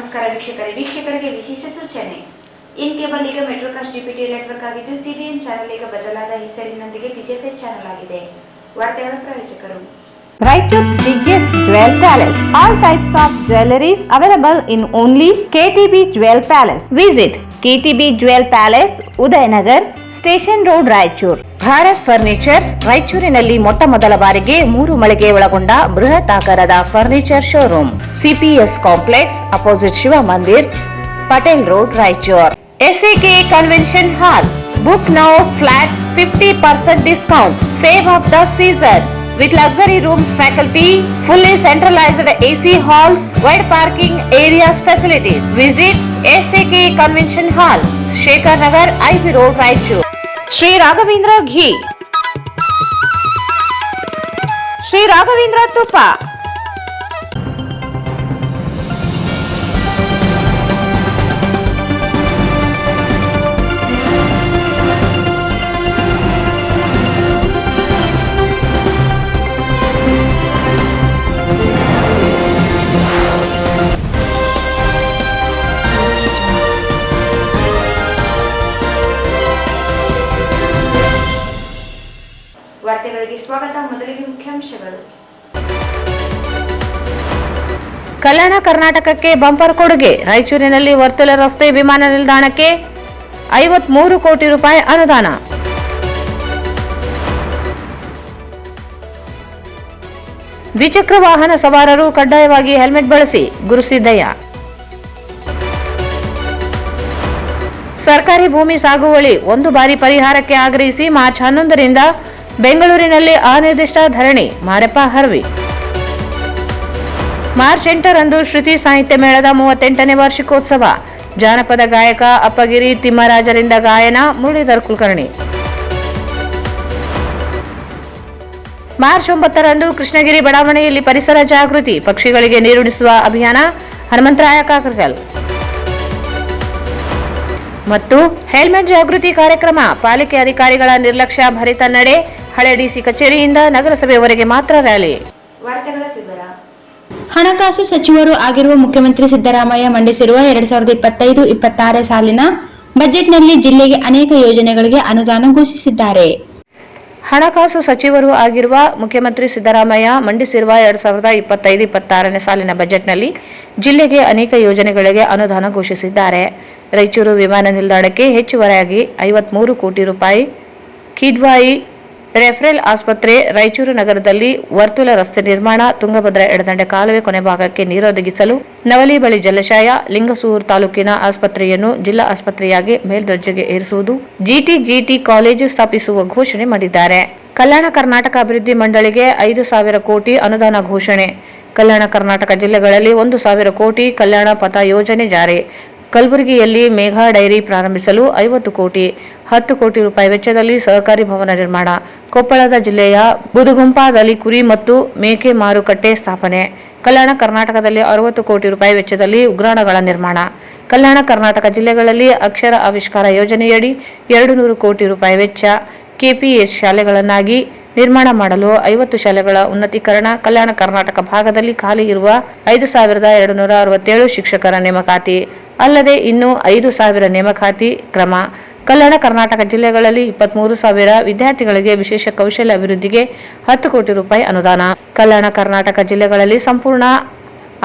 ನಮಸ್ಕಾರ ವೀಕ್ಷಕರಿಗೆ ವಿಶೇಷ ಸೂಚನೆ. ಇನ್ ಕೇಬಲ್ ಈಗ ಮೆಟ್ರೋಕಾಸ್ಟ್ ಡಿಪಿಟಿ ನೆಟ್ವರ್ಕ್ ಆಗಿದ್ದು ಸಿಬಿಎನ್ ಚಾನೆಲ್ ಈಗ ಬದಲಾದ ಹೆಸರಿನೊಂದಿಗೆ ಪಿಜೆಫೆರ್ ಚಾನೆಲ್ ಆಗಿದೆ. ವಾರ್ತೆಗಳ ಪ್ರಾಯೋಜಕರು Raichur's biggest jewel palace. All types of jewelries available in only KTB Jewel Palace. Visit KTB Jewel Palace, Udayanagar, Station Road, Raichur. Bharat furnitures ರಾಯಚೂರಿನಲ್ಲಿ ಮೊಟ್ಟ ಮೊದಲ ಬಾರಿಗೆ 3 ಮಳಿಗೆ ಒಳಗೊಂಡ ಬೃಹತ್ ಆಕಾರದ furniture showroom. CPS complex opposite Shiva Mandir, Patel road, Raichur. SAK convention hall. Book now flat 50% discount. Save of the season. With luxury rooms, faculty, fully centralized AC halls, wide parking areas facilities. Visit SAK Convention Hall, Shekhar Nagar, IV Road, Raichur. Sri Raghavendra Ghee, Sri Raghavendra Tuppa, ವಾರ್ತೆಗಳಿಗೆ ಸ್ವಾಗತ. ಮೊದಲಿಗೆ ಮುಖ್ಯಾಂಶಗಳು. ಕಲ್ಯಾಣ ಕರ್ನಾಟಕಕ್ಕೆ bumper ಕೊಡುಗೆ. ರಾಯಚೂರಿನಲ್ಲಿ ವರ್ತುಲ ರಸ್ತೆ ವಿಮಾನ ನಿಲ್ದಾಣಕ್ಕೆ 53 ಕೋಟಿ ರೂಪಾಯಿ ಅನುದಾನ. ದ್ವಿಚಕ್ರ ವಾಹನ ಸವಾರರು ಕಡ್ಡಾಯವಾಗಿ ಹೆಲ್ಮೆಟ್ ಬಳಸಿ. ಗುರುಸಿದ್ದಯ್ಯ. ಸರ್ಕಾರಿ ಭೂಮಿ ಸಾಗುವಳಿ 1 ಬಾರಿ ಪರಿಹಾರಕ್ಕೆ ಆಗ್ರಹಿಸಿ ಮಾರ್ಚ್ 11ರಿಂದ ಬೆಂಗಳೂರಿನಲ್ಲಿ ಅನಿರ್ದಿಷ್ಟ ಧರಣಿ. ಮಾರಪ್ಪ ಹರ್ವಿ. ಮಾರ್ಚ್ 8ರಂದು ಶ್ರುತಿ ಸಾಹಿತ್ಯ ಮೇಳದ 38ನೇ ವಾರ್ಷಿಕೋತ್ಸವ. ಜಾನಪದ ಗಾಯಕ ಅಪ್ಪಗಿರಿ ತಿಮ್ಮರಾಜರಿಂದ ಗಾಯನ. ಮುರಳೀಧರ್ ಕುಲಕರ್ಣಿ. ಮಾರ್ಚ್ 9ರಂದು ಕೃಷ್ಣಗಿರಿ ಬಡಾವಣೆಯಲ್ಲಿ ಪರಿಸರ ಜಾಗೃತಿ. ಪಕ್ಷಿಗಳಿಗೆ ನೀರುಣಿಸುವ ಅಭಿಯಾನ. ಹನುಮಂತರಾಯ ಕಾಕರ್ಕಲ್. ಮತ್ತು ಹೆಲ್ಮೆಟ್ ಜಾಗೃತಿ ಕಾರ್ಯಕ್ರಮ. ಪಾಲಿಕೆ ಅಧಿಕಾರಿಗಳ ನಿರ್ಲಕ್ಷ್ಯ ಭರಿತ ನಡೆ. ಹಳೆ ಡಿಸಿ ಕಚೇರಿಯಿಂದ ನಗರಸಭೆಯವರೆಗೆ ಮಾತ್ರ ರ್ಯಾಲಿ. ವಾರ್ತೆಗಳ ವಿವರ. ಹಣಕಾಸು ಸಚಿವರು ಆಗಿರುವ ಮುಖ್ಯಮಂತ್ರಿ ಸಿದ್ದರಾಮಯ್ಯ ಮಂಡಿಸಿರುವ 2025-26 ಸಾಲಿನ ಬಜೆಟ್ನಲ್ಲಿ ಜಿಲ್ಲೆಗೆ ಅನೇಕ ಯೋಜನೆಗಳಿಗೆ ಅನುದಾನ ಘೋಷಿಸಿದ್ದಾರೆ. ಹಣಕಾಸು ಸಚಿವರು ಆಗಿರುವ ಮುಖ್ಯಮಂತ್ರಿ ಸಿದ್ದರಾಮಯ್ಯ ಮಂಡಿಸಿರುವ 2025-26 ಸಾಲಿನ ಬಜೆಟ್ನಲ್ಲಿ ಜಿಲ್ಲೆಗೆ ಅನೇಕ ಯೋಜನೆಗಳಿಗೆ ಅನುದಾನ ಘೋಷಿಸಿದ್ದಾರೆ. ರಾಯಚೂರು ವಿಮಾನ ನಿಲ್ದಾಣಕ್ಕೆ ಹೆಚ್ಚುವರಿಯಾಗಿ 53 ಕೋಟಿ ರೂಪಾಯಿ, ಕಿದ್ವಾಯಿ ರೆಫರಲ್ ಆಸ್ಪತ್ರೆ, ರಾಯಚೂರು ನಗರದಲ್ಲಿ ವರ್ತುಲ ರಸ್ತೆ ನಿರ್ಮಾಣ, ತುಂಗಭದ್ರಾ ಎಡದಂಡೆ ಕಾಲುವೆ ಕೊನೆ ಭಾಗಕ್ಕೆ ನೀರೊದಗಿಸಲು ನವಲಿ ಬಳಿ ಜಲಾಶಯ, ಲಿಂಗಸೂರು ತಾಲೂಕಿನ ಆಸ್ಪತ್ರೆಯನ್ನು ಜಿಲ್ಲಾ ಆಸ್ಪತ್ರೆಯಾಗಿ ಮೇಲ್ದರ್ಜೆಗೆ ಏರಿಸುವುದು, ಜಿಟಿ ಕಾಲೇಜು ಸ್ಥಾಪಿಸುವ ಘೋಷಣೆ ಮಾಡಿದ್ದಾರೆ. ಕಲ್ಯಾಣ ಕರ್ನಾಟಕ ಅಭಿವೃದ್ಧಿ ಮಂಡಳಿಗೆ 5,000 ಕೋಟಿ ಅನುದಾನ ಘೋಷಣೆ. ಕಲ್ಯಾಣ ಕರ್ನಾಟಕ ಜಿಲ್ಲೆಗಳಲ್ಲಿ 1,000 ಕೋಟಿ ಕಲ್ಯಾಣ ಪಥ ಯೋಜನೆ ಜಾರಿ. ಕಲಬುರಗಿಯಲ್ಲಿ ಮೇಘಾ ಡೈರಿ ಪ್ರಾರಂಭಿಸಲು 50 ಕೋಟಿ, 10 ಕೋಟಿ ರೂಪಾಯಿ ವೆಚ್ಚದಲ್ಲಿ ಸಹಕಾರಿ ಭವನ ನಿರ್ಮಾಣ. ಕೊಪ್ಪಳದ ಜಿಲ್ಲೆಯ ಬುದುಗುಂಪಾದಲ್ಲಿ ಕುರಿ ಮತ್ತು ಮೇಕೆ ಮಾರುಕಟ್ಟೆ ಸ್ಥಾಪನೆ. ಕಲ್ಯಾಣ ಕರ್ನಾಟಕದಲ್ಲಿ 60 ಕೋಟಿ ರೂಪಾಯಿ ವೆಚ್ಚದಲ್ಲಿ ಉಗ್ರಾಣಗಳ ನಿರ್ಮಾಣ. ಕಲ್ಯಾಣ ಕರ್ನಾಟಕ ಜಿಲ್ಲೆಗಳಲ್ಲಿ ಅಕ್ಷರ ಆವಿಷ್ಕಾರ ಯೋಜನೆಯಡಿ 200 ಕೋಟಿ ರೂಪಾಯಿ ವೆಚ್ಚ. ಕೆಪಿಎಸ್ ಶಾಲೆಗಳನ್ನಾಗಿ ನಿರ್ಮಾಣ ಮಾಡಲು 50 ಶಾಲೆಗಳ ಉನ್ನತೀಕರಣ. ಕಲ್ಯಾಣ ಕರ್ನಾಟಕ ಭಾಗದಲ್ಲಿ ಖಾಲಿ ಇರುವ 5,267 ಶಿಕ್ಷಕರ ನೇಮಕಾತಿ ಅಲ್ಲದೆ ಇನ್ನು 5,000 ನೇಮಕಾತಿ ಕ್ರಮ. ಕಲ್ಯಾಣ ಕರ್ನಾಟಕ ಜಿಲ್ಲೆಗಳಲ್ಲಿ 23,000 ವಿದ್ಯಾರ್ಥಿಗಳಿಗೆ ವಿಶೇಷ ಕೌಶಲ್ಯ ಅಭಿವೃದ್ಧಿಗೆ 10 ಕೋಟಿ ರೂಪಾಯಿ ಅನುದಾನ. ಕಲ್ಯಾಣ ಕರ್ನಾಟಕ ಜಿಲ್ಲೆಗಳಲ್ಲಿ ಸಂಪೂರ್ಣ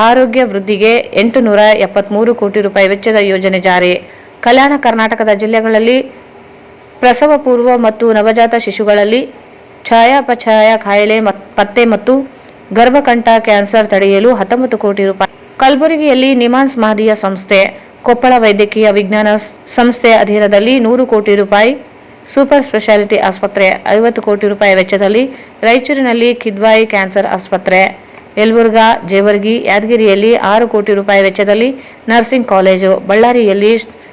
ಆರೋಗ್ಯ ವೃದ್ಧಿಗೆ 873 ಕೋಟಿ ರೂಪಾಯಿ ವೆಚ್ಚದ ಯೋಜನೆ ಜಾರಿ. ಕಲ್ಯಾಣ ಕರ್ನಾಟಕದ ಜಿಲ್ಲೆಗಳಲ್ಲಿ ಪ್ರಸವ ಪೂರ್ವ ಮತ್ತು ನವಜಾತ ಶಿಶುಗಳಲ್ಲಿ ಛಾಯಾಪಛಾಯ ಕಾಯಿಲೆ ಪತ್ತೆ ಮತ್ತು ಗರ್ಭಕಂಠ ಕ್ಯಾನ್ಸರ್ ತಡೆಯಲು 19 ಕೋಟಿ ರೂಪಾಯಿ. ಕಲಬುರಗಿಯಲ್ಲಿ ನಿಮಾನ್ಸ್ ಮಹದೀಯ ಸಂಸ್ಥೆ, ಕೊಪ್ಪಳ ವೈದ್ಯಕೀಯ ವಿಜ್ಞಾನ ಸಂಸ್ಥೆ ಅಧೀನದಲ್ಲಿ 100 ಕೋಟಿ ರೂಪಾಯಿ ಸೂಪರ್ ಸ್ಪೆಷಾಲಿಟಿ ಆಸ್ಪತ್ರೆ. 50 ಕೋಟಿ ರೂಪಾಯಿ ವೆಚ್ಚದಲ್ಲಿ ರಾಯಚೂರಿನಲ್ಲಿ ಕಿದ್ವಾಯಿ ಕ್ಯಾನ್ಸರ್ ಆಸ್ಪತ್ರೆ. ಯಲಬುರ್ಗಾ, ಜೇವರ್ಗಿ, ಯಾದಗಿರಿಯಲ್ಲಿ 6 ಕೋಟಿ ರೂಪಾಯಿ ವೆಚ್ಚದಲ್ಲಿ ನರ್ಸಿಂಗ್ ಕಾಲೇಜು. ಬಳ್ಳಾರಿಯಲ್ಲಿ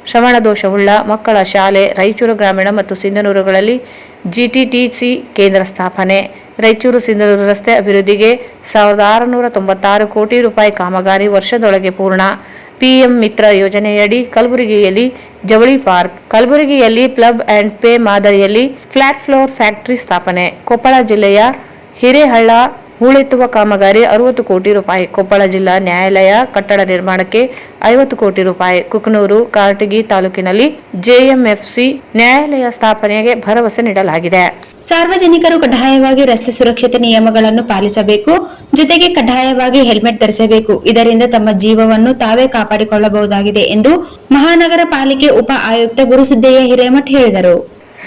ಶ್ರವಣ ದೋಷವುಳ್ಳ ಮಕ್ಕಳ ಶಾಲೆ. ರಾಯಚೂರು ಗ್ರಾಮೀಣ ಮತ್ತು ಸಿಂಧನೂರುಗಳಲ್ಲಿ ಜಿಟಿಟಿಸಿ ಕೇಂದ್ರ ಸ್ಥಾಪನೆ. ರಾಯಚೂರು ಸಿಂಧನೂರು ರಸ್ತೆ ಅಭಿವೃದ್ಧಿಗೆ 1,696 ಕೋಟಿ ರೂಪಾಯಿ ಕಾಮಗಾರಿ ವರ್ಷದೊಳಗೆ ಪೂರ್ಣ. ಪಿಎಂ ಮಿತ್ರ ಯೋಜನೆಯಡಿ ಕಲಬುರಗಿಯಲ್ಲಿ ಜವಳಿ ಪಾರ್ಕ್. ಕಲಬುರಗಿಯಲ್ಲಿ ಪ್ಲಗ್ ಅಂಡ್ ಪೇ ಮಾದರಿಯಲ್ಲಿ ಫ್ಲಾಟ್ ಫ್ಲೋರ್ ಫ್ಯಾಕ್ಟರಿ ಸ್ಥಾಪನೆ. ಕೊಪ್ಪಳ ಜಿಲ್ಲೆಯ ಹಿರೇಹಳ್ಳ ಹೂಳೆತ್ತುವ ಕಾಮಗಾರಿ 60 ಕೋಟಿ ರೂಪಾಯಿ. ಕೊಪ್ಪಳ ಜಿಲ್ಲಾ ನ್ಯಾಯಾಲಯ ಕಟ್ಟಡ ನಿರ್ಮಾಣಕ್ಕೆ 50 ಕೋಟಿ ರೂಪಾಯಿ. ಕುಕನೂರು, ಕಾರಟಗಿ ತಾಲೂಕಿನಲ್ಲಿ ಜೆಎಂಎಫ್ಸಿ ನ್ಯಾಯಾಲಯ ಸ್ಥಾಪನೆಗೆ ಭರವಸೆ ನೀಡಲಾಗಿದೆ. ಸಾರ್ವಜನಿಕರು ಕಡ್ಡಾಯವಾಗಿ ರಸ್ತೆ ಸುರಕ್ಷತೆ ನಿಯಮಗಳನ್ನು ಪಾಲಿಸಬೇಕು. ಜೊತೆಗೆ ಕಡ್ಡಾಯವಾಗಿ ಹೆಲ್ಮೆಟ್ ಧರಿಸಬೇಕು. ಇದರಿಂದ ತಮ್ಮ ಜೀವವನ್ನು ತಾವೇ ಕಾಪಾಡಿಕೊಳ್ಳಬಹುದಾಗಿದೆ ಎಂದು ಮಹಾನಗರ ಪಾಲಿಕೆ ಉಪ ಆಯುಕ್ತ ಗುರುಸಿದ್ದಯ್ಯ ಹಿರೇಮಠ ಹೇಳಿದರು.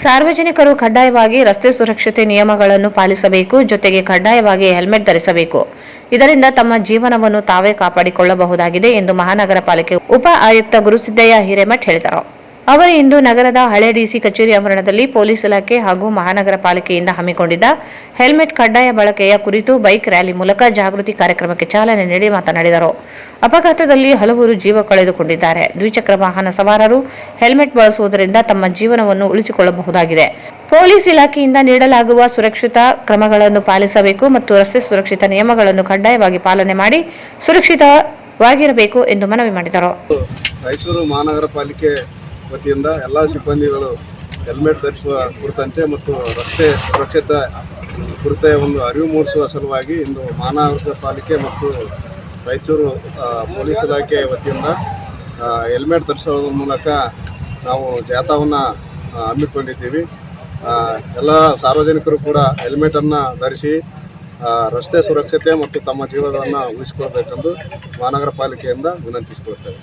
ಸಾರ್ವಜನಿಕರು ಕಡ್ಡಾಯವಾಗಿ ರಸ್ತೆ ಸುರಕ್ಷತೆ ನಿಯಮಗಳನ್ನು ಪಾಲಿಸಬೇಕು. ಜೊತೆಗೆ ಕಡ್ಡಾಯವಾಗಿ ಹೆಲ್ಮೆಟ್ ಧರಿಸಬೇಕು. ಇದರಿಂದ ತಮ್ಮ ಜೀವನವನ್ನು ತಾವೇ ಕಾಪಾಡಿಕೊಳ್ಳಬಹುದಾಗಿದೆ ಎಂದು ಮಹಾನಗರ ಪಾಲಿಕೆ ಉಪ ಆಯುಕ್ತ ಗುರುಸಿದ್ದಯ್ಯ ಹಿರೇಮಠ ಹೇಳಿದರು. ಅವರು ಇಂದು ನಗರದ ಹಳೆ ಡಿಸಿ ಕಚೇರಿ ಆವರಣದಲ್ಲಿ ಪೊಲೀಸ್ ಇಲಾಖೆ ಹಾಗೂ ಮಹಾನಗರ ಪಾಲಿಕೆಯಿಂದ ಹಮ್ಮಿಕೊಂಡಿದ್ದ ಹೆಲ್ಮೆಟ್ ಕಡ್ಡಾಯ ಬಳಕೆಯ ಕುರಿತು ಬೈಕ್ ರ್ಯಾಲಿ ಮೂಲಕ ಜಾಗೃತಿ ಕಾರ್ಯಕ್ರಮಕ್ಕೆ ಚಾಲನೆ ನೀಡಿ ಮಾತನಾಡಿದರು. ಅಪಘಾತದಲ್ಲಿ ಹಲವರು ಜೀವ ಕಳೆದುಕೊಂಡಿದ್ದಾರೆ. ದ್ವಿಚಕ್ರ ವಾಹನ ಸವಾರರು ಹೆಲ್ಮೆಟ್ ಬಳಸುವುದರಿಂದ ತಮ್ಮ ಜೀವನವನ್ನು ಉಳಿಸಿಕೊಳ್ಳಬಹುದಾಗಿದೆ. ಪೊಲೀಸ್ ಇಲಾಖೆಯಿಂದ ನೀಡಲಾಗುವ ಸುರಕ್ಷತಾ ಕ್ರಮಗಳನ್ನು ಪಾಲಿಸಬೇಕು ಮತ್ತು ರಸ್ತೆ ಸುರಕ್ಷತಾ ನಿಯಮಗಳನ್ನು ಕಡ್ಡಾಯವಾಗಿ ಪಾಲನೆ ಮಾಡಿ ಸುರಕ್ಷಿತವಾಗಿರಬೇಕು ಎಂದು ಮನವಿ ಮಾಡಿದರು. ರಾಯಚೂರು ಮಹಾನಗರ ಪಾಲಿಕೆ ವತಿಯಿಂದ ಎಲ್ಲ ಸಿಬ್ಬಂದಿಗಳು ಹೆಲ್ಮೆಟ್ ಧರಿಸುವ ಕುರಿತಂತೆ ಮತ್ತು ರಸ್ತೆ ಸುರಕ್ಷತೆ ಕುರಿತ ಒಂದು ಅರಿವು ಮೂಡಿಸುವ ಸಲುವಾಗಿ ಇಂದು ಮಹಾನಗರ ಪಾಲಿಕೆ ಮತ್ತು ರಾಯಚೂರು ಪೊಲೀಸ್ ಇಲಾಖೆ ವತಿಯಿಂದ ಹೆಲ್ಮೆಟ್ ಧರಿಸೋದ್ರ ಮೂಲಕ ನಾವು ಜಾಥಾವನ್ನು ಹಮ್ಮಿಕೊಂಡಿದ್ದೀವಿ. ಎಲ್ಲ ಸಾರ್ವಜನಿಕರು ಕೂಡ ಹೆಲ್ಮೆಟನ್ನು ಧರಿಸಿ ರಸ್ತೆ ಸುರಕ್ಷತೆ ಮತ್ತು ತಮ್ಮ ಜೀವನವನ್ನು ಉಳಿಸಿಕೊಳ್ಬೇಕೆಂದು ಮಹಾನಗರ ಪಾಲಿಕೆಯಿಂದ ವಿನಂತಿಸಿಕೊಳ್ತೇವೆ.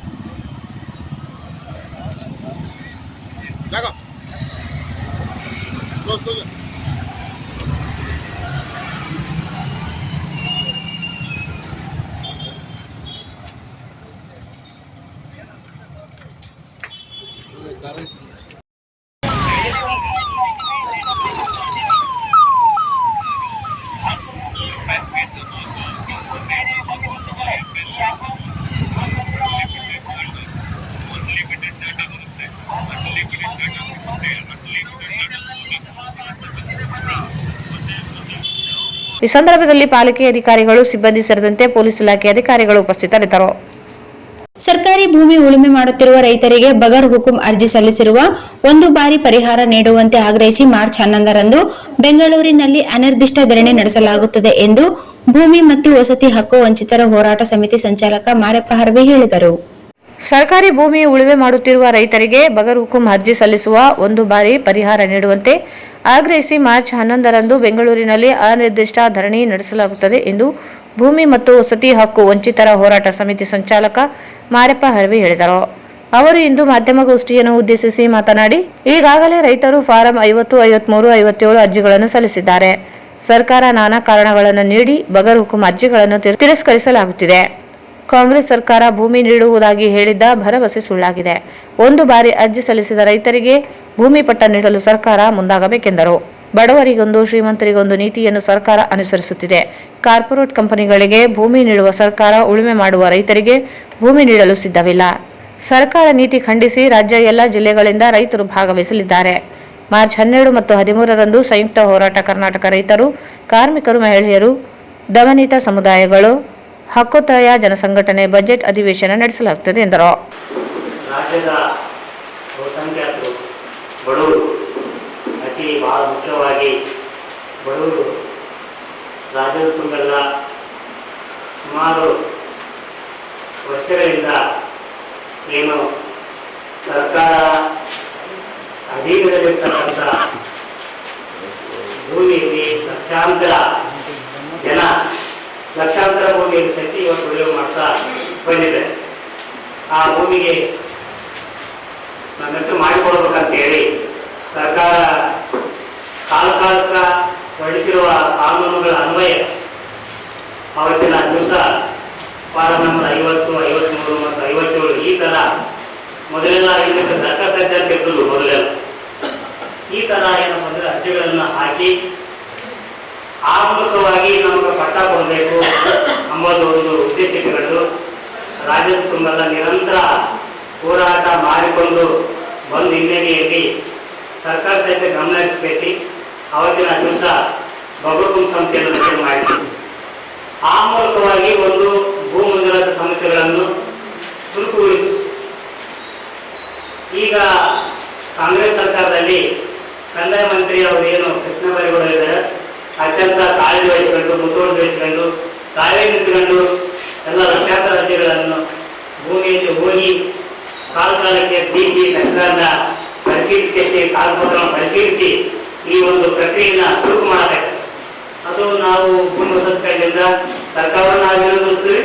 ಈ ಸಂದರ್ಭದಲ್ಲಿ ಪಾಲಿಕೆ ಅಧಿಕಾರಿಗಳು, ಸಿಬ್ಬಂದಿ ಸೇರಿದಂತೆ ಪೊಲೀಸ್ ಇಲಾಖೆ ಅಧಿಕಾರಿಗಳು ಉಪಸ್ಥಿತರಿದ್ದರು. ಸರ್ಕಾರಿ ಭೂಮಿ ಉಳುಮೆ ಮಾಡುತ್ತಿರುವ ರೈತರಿಗೆ ಬಗರ್ ಹುಕುಂ ಅರ್ಜಿ ಸಲ್ಲಿಸಿರುವ ಒಂದು ಬಾರಿ ಪರಿಹಾರ ನೀಡುವಂತೆ ಆಗ್ರಹಿಸಿ ಮಾರ್ಚ್ 11ರಂದು ಬೆಂಗಳೂರಿನಲ್ಲಿ ಅನಿರ್ದಿಷ್ಟ ಧರಣಿ ನಡೆಸಲಾಗುತ್ತದೆ ಎಂದು ಭೂಮಿ ಮತ್ತು ವಸತಿ ಹಕ್ಕು ವಂಚಿತರ ಹೋರಾಟ ಸಮಿತಿ ಸಂಚಾಲಕ ಮಾರೆಪ್ಪ ಹರ್ವೆ ಹೇಳಿದರು. ಸರ್ಕಾರಿ ಭೂಮಿ ಉಳುಮೆ ಮಾಡುತ್ತಿರುವ ರೈತರಿಗೆ ಬಗರ್ ಹುಕುಂ ಅರ್ಜಿ ಸಲ್ಲಿಸುವ ಒಂದು ಬಾರಿ ಪರಿಹಾರ ನೀಡುವಂತೆ ಆಗ್ರಹಿಸಿ ಮಾರ್ಚ್ 11ರಂದು ಬೆಂಗಳೂರಿನಲ್ಲಿ ಅನಿರ್ದಿಷ್ಟ ಧರಣಿ ನಡೆಸಲಾಗುತ್ತದೆ ಎಂದು ಭೂಮಿ ಮತ್ತು ವಸತಿ ಹಕ್ಕು ವಂಚಿತರ ಹೋರಾಟ ಸಮಿತಿ ಸಂಚಾಲಕ ಮಾರೆಪ್ಪ ಹರ್ವೆ ಹೇಳಿದರು. ಅವರು ಇಂದು ಮಾಧ್ಯಮಗೋಷ್ಠಿಯನ್ನು ಉದ್ದೇಶಿಸಿ ಮಾತನಾಡಿ, ಈಗಾಗಲೇ ರೈತರು ಫಾರಂ 50, 53, 57 ಅರ್ಜಿಗಳನ್ನು ಸಲ್ಲಿಸಿದ್ದಾರೆ. ಸರ್ಕಾರ ನಾನಾ ಕಾರಣಗಳನ್ನು ನೀಡಿ ಬಗರ್ ಹುಕುಂ ಅರ್ಜಿಗಳನ್ನು ತಿರಸ್ಕರಿಸಲಾಗುತ್ತಿದೆ. ಕಾಂಗ್ರೆಸ್ ಸರ್ಕಾರ ಭೂಮಿ ನೀಡುವುದಾಗಿ ಹೇಳಿದ್ದ ಭರವಸೆ ಸುಳ್ಳಾಗಿದೆ. ಒಂದು ಬಾರಿ ಅರ್ಜಿ ಸಲ್ಲಿಸಿದ ರೈತರಿಗೆ ಭೂಮಿ ಪಟ್ಟ ನೀಡಲು ಸರ್ಕಾರ ಮುಂದಾಗಬೇಕೆಂದರು. ಬಡವರಿಗೊಂದು ಶ್ರೀಮಂತರಿಗೊಂದು ನೀತಿಯನ್ನು ಸರ್ಕಾರ ಅನುಸರಿಸುತ್ತಿದೆ. ಕಾರ್ಪೊರೇಟ್ ಕಂಪನಿಗಳಿಗೆ ಭೂಮಿ ನೀಡುವ ಸರ್ಕಾರ ಉಳುಮೆ ಮಾಡುವ ರೈತರಿಗೆ ಭೂಮಿ ನೀಡಲು ಸಿದ್ಧವಿಲ್ಲ. ಸರ್ಕಾರ ನೀತಿ ಖಂಡಿಸಿ ರಾಜ್ಯ ಎಲ್ಲ ಜಿಲ್ಲೆಗಳಿಂದ ರೈತರು ಭಾಗವಹಿಸಲಿದ್ದಾರೆ. ಮಾರ್ಚ್ 12 ಮತ್ತು 13ರಂದು ಸಂಯುಕ್ತ ಹೋರಾಟ ಕರ್ನಾಟಕ ರೈತರು, ಕಾರ್ಮಿಕರು, ಮಹಿಳೆಯರು, ದಮನಿತ ಸಮುದಾಯಗಳು, ಹಕ್ಕೊತ್ತಾಯ ಜನಸಂಘಟನೆ ಬಜೆಟ್ ಅಧಿವೇಶನ ನಡೆಸಲಾಗುತ್ತದೆ ಎಂದರು. ರಾಜ್ಯದ ಬಹುಸಂಖ್ಯಾತರು ಬಡವರು, ಅತಿ ಬಹಳ ಮುಖ್ಯವಾಗಿ ಬಡವರು ರಾಜ್ಯದ ತುಂಬೆಲ್ಲ ಸುಮಾರು ವರ್ಷಗಳಿಂದ ಏನು ಸರ್ಕಾರ ಅಧೀನದಲ್ಲಿರ್ತಕ್ಕಂಥ ಭೂಮಿಯಲ್ಲಿ ಲಕ್ಷಾಂತರ ಜನ ಲಕ್ಷಾಂತರ ಭೂಮಿಯಲ್ಲಿ ಸಹಿತ ಇವತ್ತು ಉಳುಮೆ ಮಾಡ್ತಾ ಬಂದಿದೆ. ಆ ಭೂಮಿಗೆ ನಮ್ಮ ಹೆಸರು ಮಾಡಿಕೊಡ್ಬೇಕಂತೇಳಿ ಸರ್ಕಾರ ಕಾಲಕಾಲಕ್ಕ ಹೊರಡಿಸಿರುವ ಕಾನೂನುಗಳ ಅನ್ವಯ ಅವತ್ತಿನ ದಿವಸ ಫಾರಂ ನಂಬರ್ 50, 53 ಮತ್ತು 57 ಈ ಥರ ಮೊದಲೆಲ್ಲ ಇದಕ್ಕೆ ದರಖಾಸ್ತು ಅಂತ ಇರ್ತದ್ದು. ಮೊದಲೆಲ್ಲ ಈ ಥರ ಏನಪ್ಪ ಅಂದರೆ ಅರ್ಜಿಗಳನ್ನು ಹಾಕಿ ಆ ಮೂಲಕವಾಗಿ ನಮಗೆ ಪಟ್ಟ ಕೊಡಬೇಕು ಎಂಬುದು ಒಂದು ಉದ್ದೇಶ ಇಟ್ಟುಕೊಂಡು ರಾಜ್ಯದ ತುಂಬೆಲ್ಲ ನಿರಂತರ ಹೋರಾಟ ಮಾಡಿಕೊಂಡು ಬಂದು ಹಿನ್ನೆಲೆಯಲ್ಲಿ ಸರ್ಕಾರ ಸಹಿತ ಗಮನ ಹರಿಸಿ ಅವತ್ತಿನ ದಿವಸ ಬಗರ್ ಹುಕುಂ ಸಮಿತಿಯನ್ನು ರಚನೆ ಮಾಡಿತು. ಆ ಮೂಲಕವಾಗಿ ಒಂದು ಭೂ ಮಂಜೂರಾತಿ ಸಮಿತಿಗಳನ್ನು ಚುರುಕುಗೊಳಿಸಿತು. ಈಗ ಕಾಂಗ್ರೆಸ್ ಸರ್ಕಾರದಲ್ಲಿ ಕಂದಾಯ ಮಂತ್ರಿ ಅವರು ಏನು ಕೃಷ್ಣ ಬೈರೇಗೌಡ ಇದ್ದಾರೆ, ಅತ್ಯಂತ ಕಾಳಜಿ ವಹಿಸಿಕೊಂಡು ಮುತುವರ್ಜಿ ವಹಿಸಿಕೊಂಡು ತಾವೇ ನಿಂತುಕೊಂಡು ಎಲ್ಲ ಲಕ್ಷಾಂತರ ಅರ್ಜಿಗಳನ್ನು ಭೂಮಿಯಲ್ಲಿ ಹೋಗಿ ಕಾಲಕಾಲಕ್ಕೆ ತೀಸಿ ಸರ್ಕಾರದ ಪರಿಶೀಲಿಸಿ ಕಾಗದಪತ್ರವನ್ನು ಪರಿಶೀಲಿಸಿ ಈ ಒಂದು ಪ್ರಕ್ರಿಯೆಯನ್ನು ಚುರುಕು ಮಾಡಬೇಕು. ಅದು ನಾವು ಭೂಮಿ ವಸತಿಗಳಿಂದ ಸರ್ಕಾರವನ್ನು ಅಭಿನಂದಿಸ್ತೀವಿ,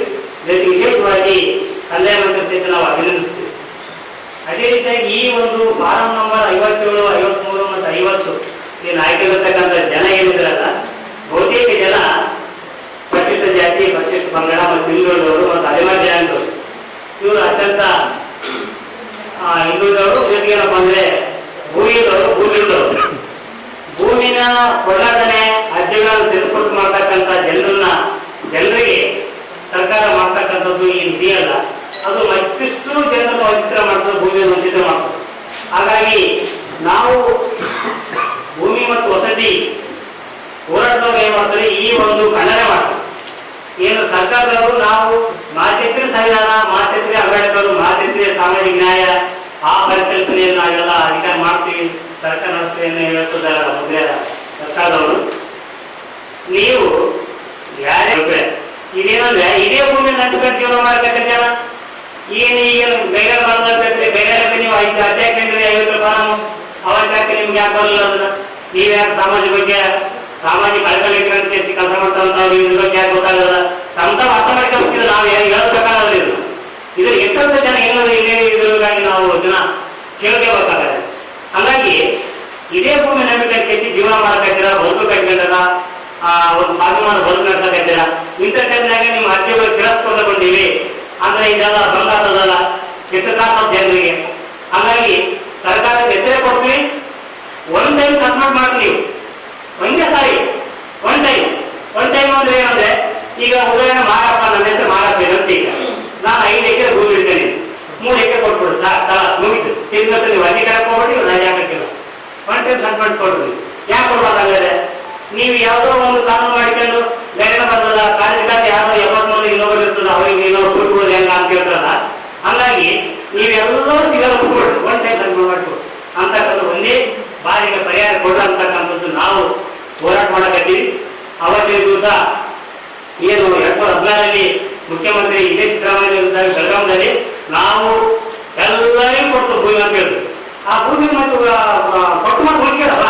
ಜೊತೆಗೆ ವಿಶೇಷವಾಗಿ ಕಂದಾಯ ಮಂತ್ರಿ ಸಹಿತ ನಾವು ಅಭಿನಂದಿಸ್ತೀವಿ. ಅದೇ ರೀತಿಯಾಗಿ ಈ ಒಂದು ಫಾರಂ ನಂಬರ್ 57, 53 ಮತ್ತು 50 ಏನು ಆಯ್ಕೆಗಿರ್ತಕ್ಕಂಥ ಜನ ಏನಿದ್ರಲ್ಲ, ಬಹುತೇಕ ಜನ ಪರಿಶಿಷ್ಟ ಜಾತಿ, ಪರಿಶಿಷ್ಟ ಪಂಗಡ ಮತ್ತು ಹಿಂದುಳಿದವರು ಮತ್ತು ಅಲೆಮಾರಿ ಜನಾಂಗದವರು. ಇವರು ಅತ್ಯಂತ ಹಿಂದುಳಿದವರು. ಜೊತೆಗೆ ಏನಪ್ಪ ಅಂದರೆ ಭೂಮಿಯಿದ್ದವರು. ಭೂಮಿನ ಕೊಳ್ಳಾಟನೆ ಅರ್ಜಿಗಳನ್ನು ತಿಳಿಸ್ಕೊಟ್ಟು ಮಾಡ್ತಕ್ಕಂಥ ಜನರಿಗೆ ಸರ್ಕಾರ ಮಾಡ್ತಕ್ಕಂಥದ್ದು ಈ ಇದೆಯಲ್ಲ, ಅದು ಮತ್ತಿಷ್ಟು ಜನರನ್ನು ವಂಚಿತ ಮಾಡ್ತದೆ, ಭೂಮಿಯನ್ನು ವಂಚಿತ ಮಾಡ್ತದೆ. ಹಾಗಾಗಿ ನಾವು ಭೂಮಿ ಮತ್ತು ವಸತಿ ಹೋರಾಟದವ್ರು ಏನು ಮಾಡ್ತಾರೆ, ಈ ಒಂದು ಖಂಡನೆ ಮಾಡ್ತಾರೆ. ಏನು ಸರ್ಕಾರದವರು ನಾವು ಮಾತೆತ್ತಿನ ಸಂವಿಧಾನ, ಮಾತೆತ್ತಿನ ಅಂಬೇಡ್ಕರ್, ಮಾತೆತ್ತಿನ ಸಾಮಾಜಿಕ ನ್ಯಾಯ, ಆ ಪರಿಕಲ್ಪನೆಯನ್ನು ನಾವೆಲ್ಲ ಅಧಿಕಾರ ಮಾಡ್ತೀವಿ, ಸರ್ಕಾರ ನಡೆಸ್ತೀವಿ ಅಂತ ಹೇಳ್ತಿದ್ದಾರೆ ಮೊದಲೇ ಸರ್ಕಾರದವರು. ನೀವು ಯಾರೇ ಇದೇನಂದ್ರೆ ಇದೇ ಭೂಮಿ ನಂಬಿಕೊಂಡು ಜೀವನ ಮಾಡಬೇಕಂತ ಜನ ಏನು ಬೇಗ ಮಾಡ್ಬೇಕಂದ್ರೆ ಬೇಗ ನೀವು 5 ಅಧ್ಯಕ್ಷರಿಗೆ 50 ರೂಪಾಯಿ ಅವತ್ತಾಕೆ ನಿಮ್ಗೆ ಯಾಕೆ ಬರಲ್ಲ ಅದನ್ನ? ನೀವ್ಯಾಕೆ ಸಾಮಾಜಿಕ ಅಳಕಲ್ಲಿ ಇಟ್ಕೊಂಡು ಕೆಲಸ ಮಾಡ್ತಾರಂತ ಇದ್ರ ಬಗ್ಗೆ ಯಾಕೆ ಗೊತ್ತಾಗಲ್ಲ? ತಮ್ಮ ಅರ್ಥ ಮಾಡ್ಕೊಂಡ್ಬಿಟ್ಟಿದ್ರೆ ನಾವು ಹೇಳಬೇಕಾಗಲ್ಲ. ಇದ್ರ ಎಷ್ಟೊಂದು ಜನ ಏನಾದ್ರು ಇದ್ರಾಗಿ ನಾವು ಜನ ಕೇಳ್ಕೋಬೇಕಾಗಲ್ಲ. ಹಾಗಾಗಿ ಇದೇ ಭೂಮಿ ನಂಬಿಕೆ ಜೀವನ ಮಾಡಕತ್ತೀರ, ಬದುಕು ಕಟ್ಕೊಂಡಲ್ಲ, ಒಂದು ಸ್ವಾಭಿಮಾನ ಬದುಕು ನಡೆಸಕತ್ತೀರ. ಇಂಥ ಟೈಮ್ನಾಗ ನಿಮ್ಮ ಅರ್ಜಿಗಳು ತಿರಸ್ಕೃತಗೊಂಡಿವಿ ಅಂದ್ರೆ ಇದೆಲ್ಲ ಬಂದಾದಲ್ಲ ಎಷ್ಟು ಕಾಸ ಜನರಿಗೆ. ಹಾಗಾಗಿ ಸರ್ಕಾರಕ್ಕೆ ಎಚ್ಚರ ಕೊಡ್ತೀವಿ, ಒನ್ ಟೈಮ್ ಸಬ್ಮಿಟ್ ಮಾಡ್ತೀವಿ ನೀವು ಒಂದೇ ಸಾರಿ. ಒನ್ ಟೈಮ್ ಅಂದ್ರೆ ಏನಂದ್ರೆ, ಈಗ ಉದಾಹರಣೆ ಮಾರಪ್ಪ, ನನ್ನ ಹೆಸರು ಮಾರಪ್ಪ ಅಂತ, ಈಗ ನಾನು 5 ಎಕರೆ ಭೂಮಿ ಇರ್ತೇನೆ, 3 ಎಕರೆ ಕೊಟ್ಬಿಡು, ಮುಗಿತು. ತಿಂಗಳ ನೀವು ಅಧಿಕಾರ ಹೋಗ್ಬಿಟ್ಟು ರಜೆ ಹಾಕಿಲ್ಲ, ಒನ್ ಟೈಮ್ ಸಬ್ಮಿಟ್ ಕೊಡ್ರಿ. ಯಾಕೆ ಕೊಡ್ಬಾರ್ದಾಗದೆ? ನೀವು ಯಾವುದೋ ಒಂದು ಕಾನೂನು ಮಾಡಿಕೊಂಡು ಬೇರೆ ಬರ್ತದ ಕಾರ್ಯಕಾರಿ ಯಾರೋ 70 ಇನ್ನೊಬ್ಬರು ಇರ್ತದ, ಅವರಿಗೆ ಇನ್ನೊಬ್ರು ಕೊಟ್ಬಿಡೋದು ಹೆಂಗ ಅಂತ ಹೇಳ್ತಾರಲ್ಲ. ಹಂಗಾಗಿ ನೀವೆಲ್ಲರೂ ಸಿಗಲ್ಲ ಕೊಟ್ಬಿಡ್ರಿ, ಒನ್ ಟೈಮ್ ಸಬ್ಮಿಟ್ ಮಾಡ್ಕೊಡು ಅಂತಕ್ಕಂಥ ಒಂದೇ ಬಾರಿಗೆ ಪರಿಹಾರ ಕೊಡ್ರಿ ಅಂತಕ್ಕಂಥದ್ದು ನಾವು ಹೋರಾಟ ಮಾಡಕತ್ತೀವಿ. ಅವತ್ತಿನ ದಿವಸ ಏನು 2014 ಮುಖ್ಯಮಂತ್ರಿ ಇದೇ ಸಿದ್ದರಾಮಯ್ಯ ಬೆಳಗಾವಿಯಲ್ಲಿ ನಾವು ಎಲ್ಲರಿಗೂ ಕೊಟ್ಟು ಭೂಮಿ ಅಂತ ಹೇಳಿದ್ರು. ಆ ಭೂಮಿ ಮತ್ತು ಕೊಟ್ಟು ಮಾಡಿ ಮುಗಿಸ್ಕೊಳ್ಳಲ್ಲ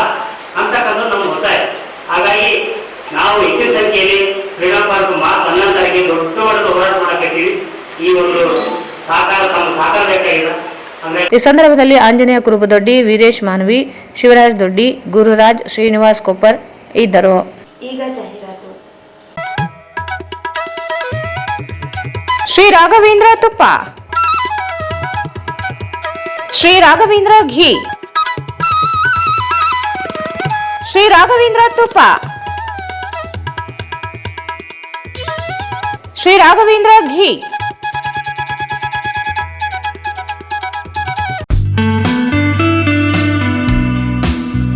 ಅಂತಕ್ಕಂಥದ್ದು ನಮ್ಮ ಒತ್ತಾಯ. ಹಾಗಾಗಿ ನಾವು ಹೆಚ್ಚಿನ ಸಂಖ್ಯೆಯಲ್ಲಿ ಫ್ರೀಡಂ ಪಾರ್ಕ್ ಮಾರ್ಚ್ 11 ತಾರೀಕಿಗೆ ದೊಡ್ಡ ಮಟ್ಟದ ಹೋರಾಟ ಮಾಡಕತ್ತೀವಿ. ಈ ಒಂದು ತಮ್ಮ ಸಹಕಾರ ಬೇಕಾಗಿದೆ. ಈ ಸಂದರ್ಭದಲ್ಲಿ ಆಂಜನೇಯ ಕುರುಬದೊಡ್ಡಿ, ವೀರೇಶ್ ಮಾನವಿ, ಶಿವರಾಜ್ ದೊಡ್ಡಿ, ಗುರುರಾಜ್, ಶ್ರೀನಿವಾಸ್ ಕೊಪ್ಪರ್ ಇದ್ದರು. ಈಗ ಜಾಹೀರಾತು. ಶ್ರೀ ರಾಘವೇಂದ್ರ ತುಪ್ಪ, ಶ್ರೀ ರಾಘವೇಂದ್ರ ಘೀ, ಶ್ರೀ ರಾಘವೇಂದ್ರ ತುಪ್ಪ, ಶ್ರೀ ರಾಘವೇಂದ್ರ ಘೀ.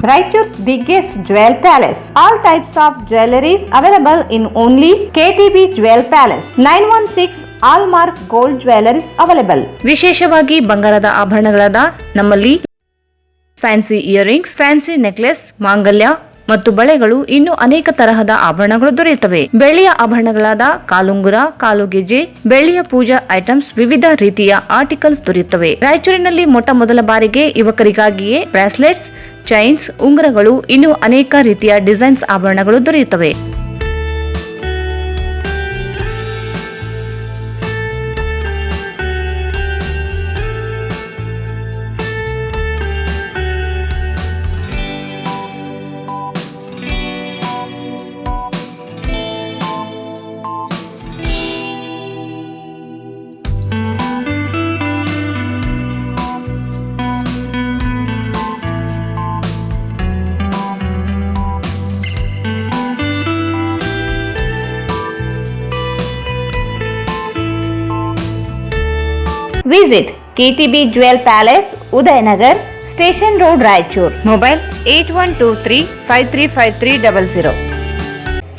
Raichur's biggest jewel palace. All types of jewelries available in only KTB Jewel Palace. 916 Allmark Gold Jewelries available. ವಿಶೇಷವಾಗಿ ಬಂಗಾರದ ಆಭರಣಗಳಾದ ನಮ್ಮಲ್ಲಿ ಫ್ಯಾನ್ಸಿ ಇಯರಿಂಗ್ಸ್, ಫ್ಯಾನ್ಸಿ ನೆಕ್ಲೆಸ್, ಮಾಂಗಲ್ಯ ಮತ್ತು ಬಳೆಗಳು, ಇನ್ನು ಅನೇಕ ತರಹದ ಆಭರಣಗಳು ದೊರೆಯುತ್ತವೆ. ಬೆಳ್ಳಿಯ ಆಭರಣಗಳಾದ ಕಾಲುಂಗುರ, ಕಾಲುಗೆಜೆ, ಬೆಳ್ಳಿಯ ಪೂಜಾ ಐಟಮ್ಸ್, ವಿವಿಧ ರೀತಿಯ ಆರ್ಟಿಕಲ್ಸ್ ದೊರೆಯುತ್ತವೆ. ರಾಯಚೂರಿನಲ್ಲಿ ಮೊದಲ ಬಾರಿಗೆ ಯುವಕರಿಗಾಗಿಯೇ ಬ್ರಾಸ್ಲೆಟ್ಸ್, ಚೈನ್ಸ್, ಉಂಗುರಗಳು, ಇನ್ನು ಅನೇಕ ರೀತಿಯ ಡಿಸೈನ್ಸ್ ಆಭರಣಗಳು ದೊರೆಯುತ್ತವೆ. Visit KTB Jewel Palace, Udayanagar, Station Road, Raichur. Mobile 8123535300.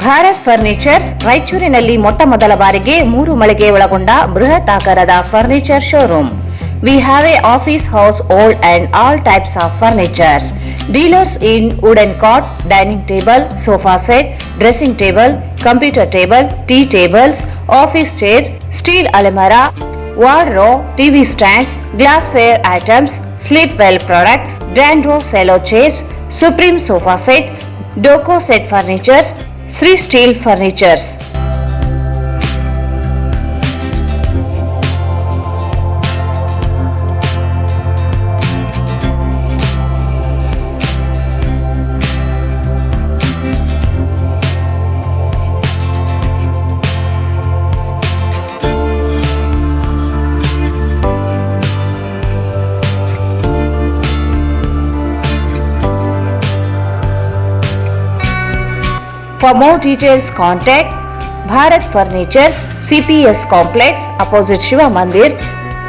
Bharat furnitures ರಾಯಚೂರಿನಲ್ಲಿ ಮೊದಲ ಬಾರಿಗೆ 3 ಮಳಿಗೆ ಒಳಗೊಂಡ ಬೃಹತ್ ಆಕಾರದ furniture showroom. We have a office, house, old and all types of furnitures. Dealers in wooden cot, dining table, sofa set, dressing table, computer table, tea tables, office chairs, steel almirah, wardrobe, TV stands, glassware items, sleepwell products, Dandro cello chairs, Supreme sofa set, Doco set furnitures, Sri Steel furnitures. For more details, contact Bharat Furnitures, CPS Complex, opposite Shiva Mandir,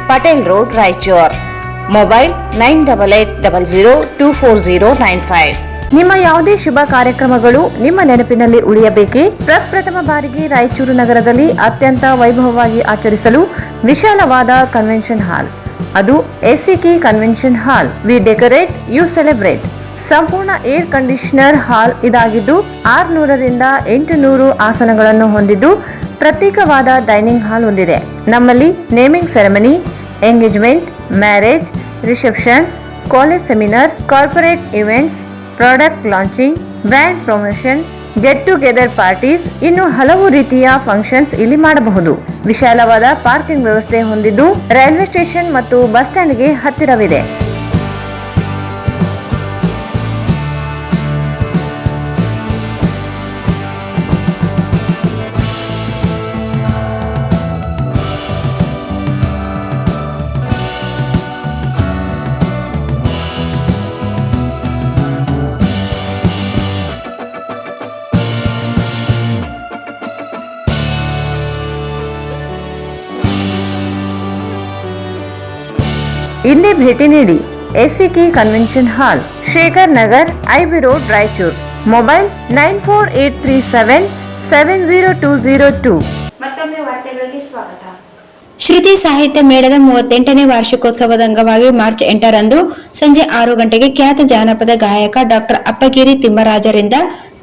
Patel Road, Raichur. Mobile 9880024095. ನಿಮ್ಮ ಯಾವುದೇ ಶುಭ ಕಾರ್ಯಕ್ರಮಗಳು ನಿಮ್ಮ ನೆನಪಿನಲ್ಲಿ ಉಳಿಯಬೇಕೇ? ಪ್ರಪ್ರಥಮ ಬಾರಿಗೆ ರಾಯಚೂರು ನಗರದಲ್ಲಿ ಅತ್ಯಂತ ವೈಭವವಾಗಿ ಆಚರಿಸಲು ವಿಶಾಲವಾದ ಕನ್ವೆನ್ಷನ್ ಹಾಲ್, ಅದು ACK convention hall. We decorate, you celebrate. ಸಂಪೂರ್ಣ ಏರ್ ಕಂಡೀಷನರ್ ಹಾಲ್ ಇದಾಗಿದ್ದು 600ರಿಂದ 800 ಆಸನಗಳನ್ನು ಹೊಂದಿದ್ದು ಪ್ರತ್ಯೇಕವಾದ ಡೈನಿಂಗ್ ಹಾಲ್ ಹೊಂದಿದೆ. ನಮ್ಮಲ್ಲಿ naming ceremony, engagement, marriage, reception, college seminars, corporate events, product launching, brand promotion, get together parties, ಇನ್ನು ಹಲವು ರೀತಿಯ ಫಂಕ್ಷನ್ಸ್ ಇಲ್ಲಿ ಮಾಡಬಹುದು. ವಿಶಾಲವಾದ ಪಾರ್ಕಿಂಗ್ ವ್ಯವಸ್ಥೆ ಹೊಂದಿದ್ದು ರೈಲ್ವೆ ಸ್ಟೇಷನ್ ಮತ್ತು ಬಸ್ ಸ್ಟ್ಯಾಂಡ್ಗೆ ಹತ್ತಿರವಿದೆ. ಇಂದೇ ಭೇಟಿ ನೀಡಿ ಎಸಿಕೆ ಕನ್ವೆನ್ಷನ್ ಹಾಲ್, Shekhar Nagar, IB road, Raichur. Mobile 9483770202. ಮತ್ತೊಮ್ಮೆ ವಾರ್ತೆಗಳಿಗೆ ಸ್ವಾಗತ. ಶ್ರುತಿ ಸಾಹಿತ್ಯ ಮೇಳದ 38ನೇ ವಾರ್ಷಿಕೋತ್ಸವದ ಅಂಗವಾಗಿ ಮಾರ್ಚ್ 8ರಂದು ಸಂಜೆ 6 ಗಂಟೆಗೆ ಖ್ಯಾತ ಜಾನಪದ ಗಾಯಕ ಡಾಕ್ಟರ್ ಅಪ್ಪಗಿರಿ ತಿಮ್ಮರಾಜರಿಂದ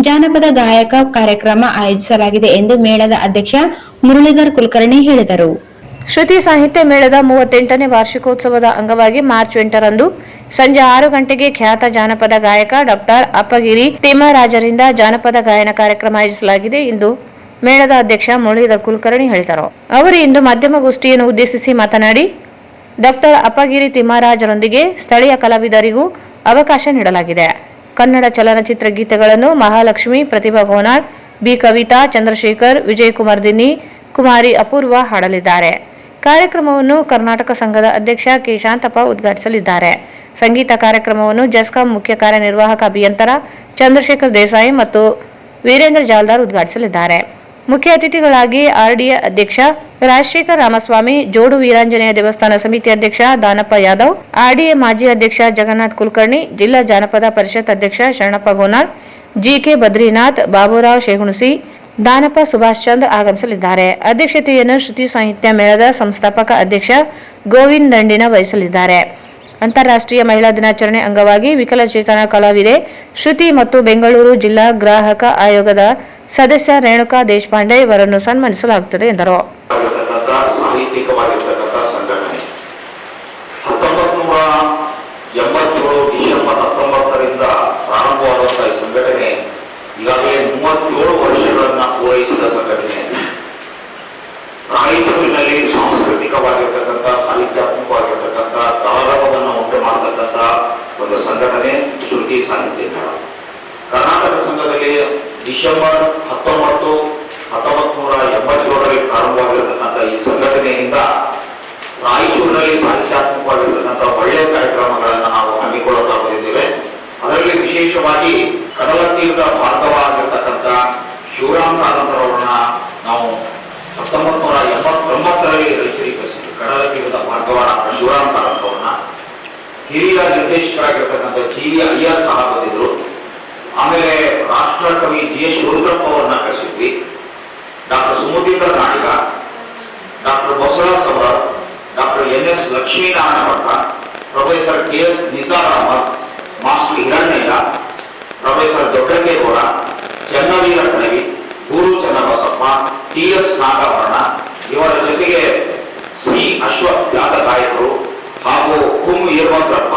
ಜಾನಪದ ಗಾಯಕ ಕಾರ್ಯಕ್ರಮ ಆಯೋಜಿಸಲಾಗಿದೆ ಎಂದು ಮೇಳದ ಅಧ್ಯಕ್ಷ ಮುರಳೀಧರ್ ಕುಲಕರ್ಣಿ ಹೇಳಿದರು. ಶ್ರುತಿ ಸಾಹಿತ್ಯ ಮೇಳದ 38ನೇ ವಾರ್ಷಿಕೋತ್ಸವದ ಅಂಗವಾಗಿ ಮಾರ್ಚ್ 8ರಂದು ಸಂಜೆ 6 ಗಂಟೆಗೆ ಖ್ಯಾತ ಜಾನಪದ ಗಾಯಕ ಡಾಕ್ಟರ್ ಅಪ್ಪಗಿರಿ ತಿಮ್ಮರಾಜರಿಂದ ಜಾನಪದ ಗಾಯನ ಕಾರ್ಯಕ್ರಮ ಆಯೋಜಿಸಲಾಗಿದೆ ಎಂದು ಮೇಳದ ಅಧ್ಯಕ್ಷ ಮುರಳೀಧರ್ ಕುಲಕರ್ಣಿ ಹೇಳಿದರು. ಅವರು ಇಂದು ಮಾಧ್ಯಮಗೋಷ್ಠಿಯನ್ನು ಉದ್ದೇಶಿಸಿ ಮಾತನಾಡಿ, ಡಾಕ್ಟರ್ ಅಪ್ಪಗಿರಿ ತಿಮ್ಮರಾಜರೊಂದಿಗೆ ಸ್ಥಳೀಯ ಕಲಾವಿದರಿಗೂ ಅವಕಾಶ ನೀಡಲಾಗಿದೆ. ಕನ್ನಡ ಚಲನಚಿತ್ರ ಗೀತೆಗಳನ್ನು ಮಹಾಲಕ್ಷ್ಮಿ, ಪ್ರತಿಭಾ ಗೋನಾಳ್, ಬಿ ಕವಿತಾ, ಚಂದ್ರಶೇಖರ್, ವಿಜಯಕುಮಾರ್ ದಿನ್ನಿ, ಕುಮಾರಿ ಅಪೂರ್ವ ಹಾಡಲಿದ್ದಾರೆ. ಕಾರ್ಯಕ್ರಮವನ್ನು ಕರ್ನಾಟಕ ಸಂಘದ ಅಧ್ಯಕ್ಷ ಕೆ ಶಾಂತಪ್ಪ ಉದ್ಘಾಟಿಸಲಿದ್ದಾರೆ. ಸಂಗೀತ ಕಾರ್ಯಕ್ರಮವನ್ನು ಜೆಸ್ಕಾಂ ಮುಖ್ಯ ಕಾರ್ಯನಿರ್ವಾಹಕ ಅಭಿಯಂತರ ಚಂದ್ರಶೇಖರ್ ದೇಸಾಯಿ ಮತ್ತು ವೀರೇಂದ್ರ ಜಾಲ್ದಾರ್ ಉದ್ಘಾಟಿಸಲಿದ್ದಾರೆ. ಮುಖ್ಯ ಅತಿಥಿಗಳಾಗಿ ಆರ್ಡಿಎ ಅಧ್ಯಕ್ಷ ರಾಜಶೇಖರ್ ರಾಮಸ್ವಾಮಿ, ಜೋಡು ವೀರಾಂಜನೇಯ ದೇವಸ್ಥಾನ ಸಮಿತಿ ಅಧ್ಯಕ್ಷ ದಾನಪ್ಪ ಯಾದವ್, ಆರ್ಡಿಎ ಮಾಜಿ ಅಧ್ಯಕ್ಷ ಜಗನ್ನಾಥ್ ಕುಲಕರ್ಣಿ, ಜಿಲ್ಲಾ ಜಾನಪದ ಪರಿಷತ್ ಅಧ್ಯಕ್ಷ ಶರಣಪ್ಪ ಗೋನಾಳ್, ಜಿಕೆ ಬದ್ರಿನಾಥ್, ಬಾಬುರಾವ್ ಶೇಗುಣಸಿ, ದಾನಪ್ಪ ಸುಭಾಷ್ ಚಂದ್ರ ಆಗಮಿಸಲಿದ್ದಾರೆ. ಅಧ್ಯಕ್ಷತೆಯನ್ನು ಶ್ರುತಿ ಸಾಹಿತ್ಯ ಮೇಳದ ಸಂಸ್ಥಾಪಕ ಅಧ್ಯಕ್ಷ ಗೋವಿಂದ್ ದಂಡಿನ ವಹಿಸಲಿದ್ದಾರೆ. ಅಂತಾರಾಷ್ಟ್ರೀಯ ಮಹಿಳಾ ದಿನಾಚರಣೆ ಅಂಗವಾಗಿ ವಿಕಲಚೇತನ ಕಲಾವಿದೆ ಶ್ರುತಿ ಮತ್ತು ಬೆಂಗಳೂರು ಜಿಲ್ಲಾ ಗ್ರಾಹಕ ಆಯೋಗದ ಸದಸ್ಯ ರೇಣುಕಾ ದೇಶಪಾಂಡೆ ಇವರನ್ನು ಸನ್ಮಾನಿಸಲಾಗುತ್ತದೆ ಎಂದರು. ಸಾಹಿತ್ಯಿಕವಾಗಿರ್ತಕ್ಕಂಥ ಸಂಘಟನೆ 1987 ಡಿಸೆಂಬರ್ 19ರಿಂದ ಪ್ರಾರಂಭವಾದಂತಹ ಈ ಸಂಘಟನೆ ಈಗಾಗಲೇ 37 ವರ್ಷಗಳನ್ನ ಪೂರೈಸಿದ ಸಂಘಟನೆ. ರಾಯಚೂರಿನಲ್ಲಿ ಸಾಂಸ್ಕೃತಿಕವಾಗಿರ್ತಕ್ಕಂಥ, ಸಾಹಿತ್ಯಾತ್ಮಕವಾಗಿರ್ತಕ್ಕಂಥ ಕಲಾರವವನ್ನು ಉಂಟು ಮಾಡತಕ್ಕಂಥ ಒಂದು ಸಂಘಟನೆ ಶ್ರುತಿ ಸಾಹಿತ್ಯ ಮೇಳ. ಕರ್ನಾಟಕ ಸಂಘದಲ್ಲಿ ಡಿಸೆಂಬರ್ 1987ರಲ್ಲಿ ಪ್ರಾರಂಭವಾಗಿರತಕ್ಕಂಥ ಈ ಸಂಘಟನೆಯಿಂದ ರಾಯಚೂರಿನಲ್ಲಿ ಸಾಹಿತ್ಯಾತ್ಮಕವಾಗಿರ್ತಕ್ಕಂಥ ಒಳ್ಳೆಯ ಕಾರ್ಯಕ್ರಮಗಳನ್ನು ನಾವು ಹಮ್ಮಿಕೊಳ್ಳುತ್ತಾ ಬಂದಿದ್ದೇವೆ. ಅದರಲ್ಲಿ ವಿಶೇಷವಾಗಿ ಕಡಲ ತೀರದ ಭಾಗವ ಆಗಿರ್ತಕ್ಕಂಥ ಶಿವರಾಮ್ ಕಾರಂತರವರನ್ನ ನಾವು 1989ರಲ್ಲಿ ರಚಿಸಿದ್ವಿ. ಕಡಲ ತೀರದ ಭಾಗವ ಶಿವರಾಮ್ ಕಾರಂತರವರನ್ನ ಹಿರಿಯ ನಿರ್ದೇಶಕರಾಗಿರ್ತಕ್ಕಂಥ ಜಿ.ವಿ. ಅಯ್ಯರ್ ಸಹ ಬಂದಿದ್ರು. ಆಮೇಲೆ ರಾಷ್ಟ್ರ ಕವಿ ಜಿ.ಎಸ್. ಶಿವರುದ್ರಪ್ಪ ಅವರನ್ನ ಕರೆಸಿದ್ವಿ. ಡಾಕ್ಟರ್ ಸುಮತೀಂದ್ರ ನಾಡಿಗ, ಡಾಕ್ಟರ್ ಬಸವರಾಜ್ ಅವರ್, doctor N S. Lakshminarayana Bhatta, professor K S. Nisar Ahmed master Hirannaiah, professor Doddangegowda, Channaveera Kanavi, Guru Channabasappa, T S. Nagabharana, ಇವರ ಜೊತೆಗೆ ಸಿ. ಅಶ್ವಥ್ ಖ್ಯಾತ ಗಾಯಕರು ಹಾಗೂ ಕುಂ ವೀರಭದ್ರಪ್ಪ,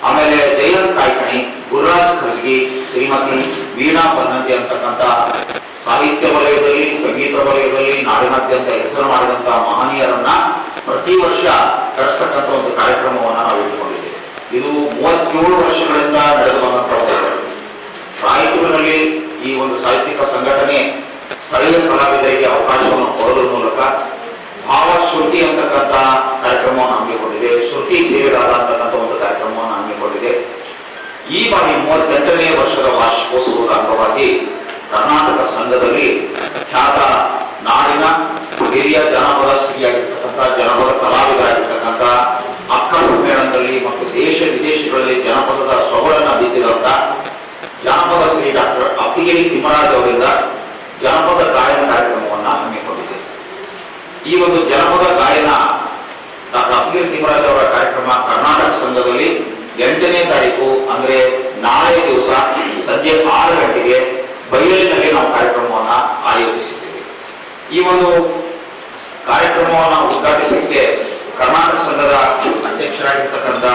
ಆಮೇಲೆ ಜಯಂತ್ ಕಾಯ್ಕಣಿ, ಗುರುರಾಜ್ ಖರ್ಗಿ, ಶ್ರೀಮತಿ ವೀಣಾ ಬನ್ನಂಜಿ ಅಂತಕ್ಕಂಥ ಸಾಹಿತ್ಯ ವಲಯದಲ್ಲಿ, ಸಂಗೀತ ವಲಯದಲ್ಲಿ ನಾಡಿನಾದ್ಯಂತ ಹೆಸರು ಮಾಡಿದಂತ ಮಹನೀಯರನ್ನ ಪ್ರತಿ ವರ್ಷ ಕರೆಸ್ತಕ್ಕಂಥ ಒಂದು ಕಾರ್ಯಕ್ರಮವನ್ನ ನಾವು ಇಟ್ಟುಕೊಂಡಿದ್ದೇವೆ. ಇದು 37 ವರ್ಷಗಳಿಂದ ನಡೆದು ಬಂದಂತಹ ಒಂದು ರಾಯಚೂರಿನಲ್ಲಿ ಈ ಒಂದು ಸಾಹಿತ್ಯಿಕ ಸಂಘಟನೆ ಸ್ಥಳೀಯ ಕಲಾವಿದರಿಗೆ ಅವಕಾಶವನ್ನು ಕೊಡೋದ್ರ ಮೂಲಕ ಭಾವಶ್ರುತಿ ಅಂತಕ್ಕಂಥ ಕಾರ್ಯಕ್ರಮವನ್ನು ಹಮ್ಮಿಕೊಂಡಿದೆ. ಶ್ರುತಿ ಸೇವೆದಾರ ಅಂತಕ್ಕಂಥ ಒಂದು ಕಾರ್ಯಕ್ರಮವನ್ನು ಹಮ್ಮಿಕೊಂಡಿದೆ. ಈ ಬಾರಿ 38ನೇ ವರ್ಷದ ವಾರ್ಷಿಕೋತ್ಸವದ ಅಂಗವಾಗಿ ಕರ್ನಾಟಕ ಸಂಘದಲ್ಲಿ ಖ್ಯಾತ ನಾಡಿನ ಹಿರಿಯ ಜನಪದ ಶ್ರೀಯಾಗಿರ್ತಕ್ಕಂಥ ಜನಪದ ಕಲಾವಿದರಾಗಿರ್ತಕ್ಕಂಥ ಅಕ್ಕ ಸಮ್ಮೇಳನದಲ್ಲಿ ಮತ್ತು ದೇಶ ವಿದೇಶಗಳಲ್ಲಿ ಜನಪದದ ಸ್ವಗಳನ್ನ ಬಿತ್ತಿದಂತ ಜನಪದ ಶ್ರೀ ಡಾಕ್ಟರ್ ಅಪ್ಪಿಗೇರಿ ತಿಮ್ಮರಾಜ್ ಅವರಿಂದ ಜನಪದ ಗಾಯನ ಕಾರ್ಯಕ್ರಮವನ್ನ ಹಮ್ಮಿಕೊಂಡಿದೆ. ಈ ಒಂದು ಜನಪದ ಗಾಯನ ಡಾಕ್ಟರ್ ಅಪ್ಪಿಗೇರಿ ತಿಮ್ಮರಾಜ್ ಅವರ ಕಾರ್ಯಕ್ರಮ ಕರ್ನಾಟಕ ಸಂಘದಲ್ಲಿ 8ನೇ ತಾರೀಕು ಅಂದ್ರೆ ನಾಳೆ ದಿವಸ ಸಂಜೆ 6 ಗಂಟೆಗೆ ಬಯಲಿನಲ್ಲಿ ನಾವು ಕಾರ್ಯಕ್ರಮವನ್ನ ಆಯೋಜಿಸಿದ್ದೇವೆ. ಈ ಒಂದು ಕಾರ್ಯಕ್ರಮವನ್ನು ಉದ್ಘಾಟಿಸಲಿಕ್ಕೆ ಕರ್ನಾಟಕ ಸಂಘದ ಅಧ್ಯಕ್ಷರಾಗಿರ್ತಕ್ಕಂಥ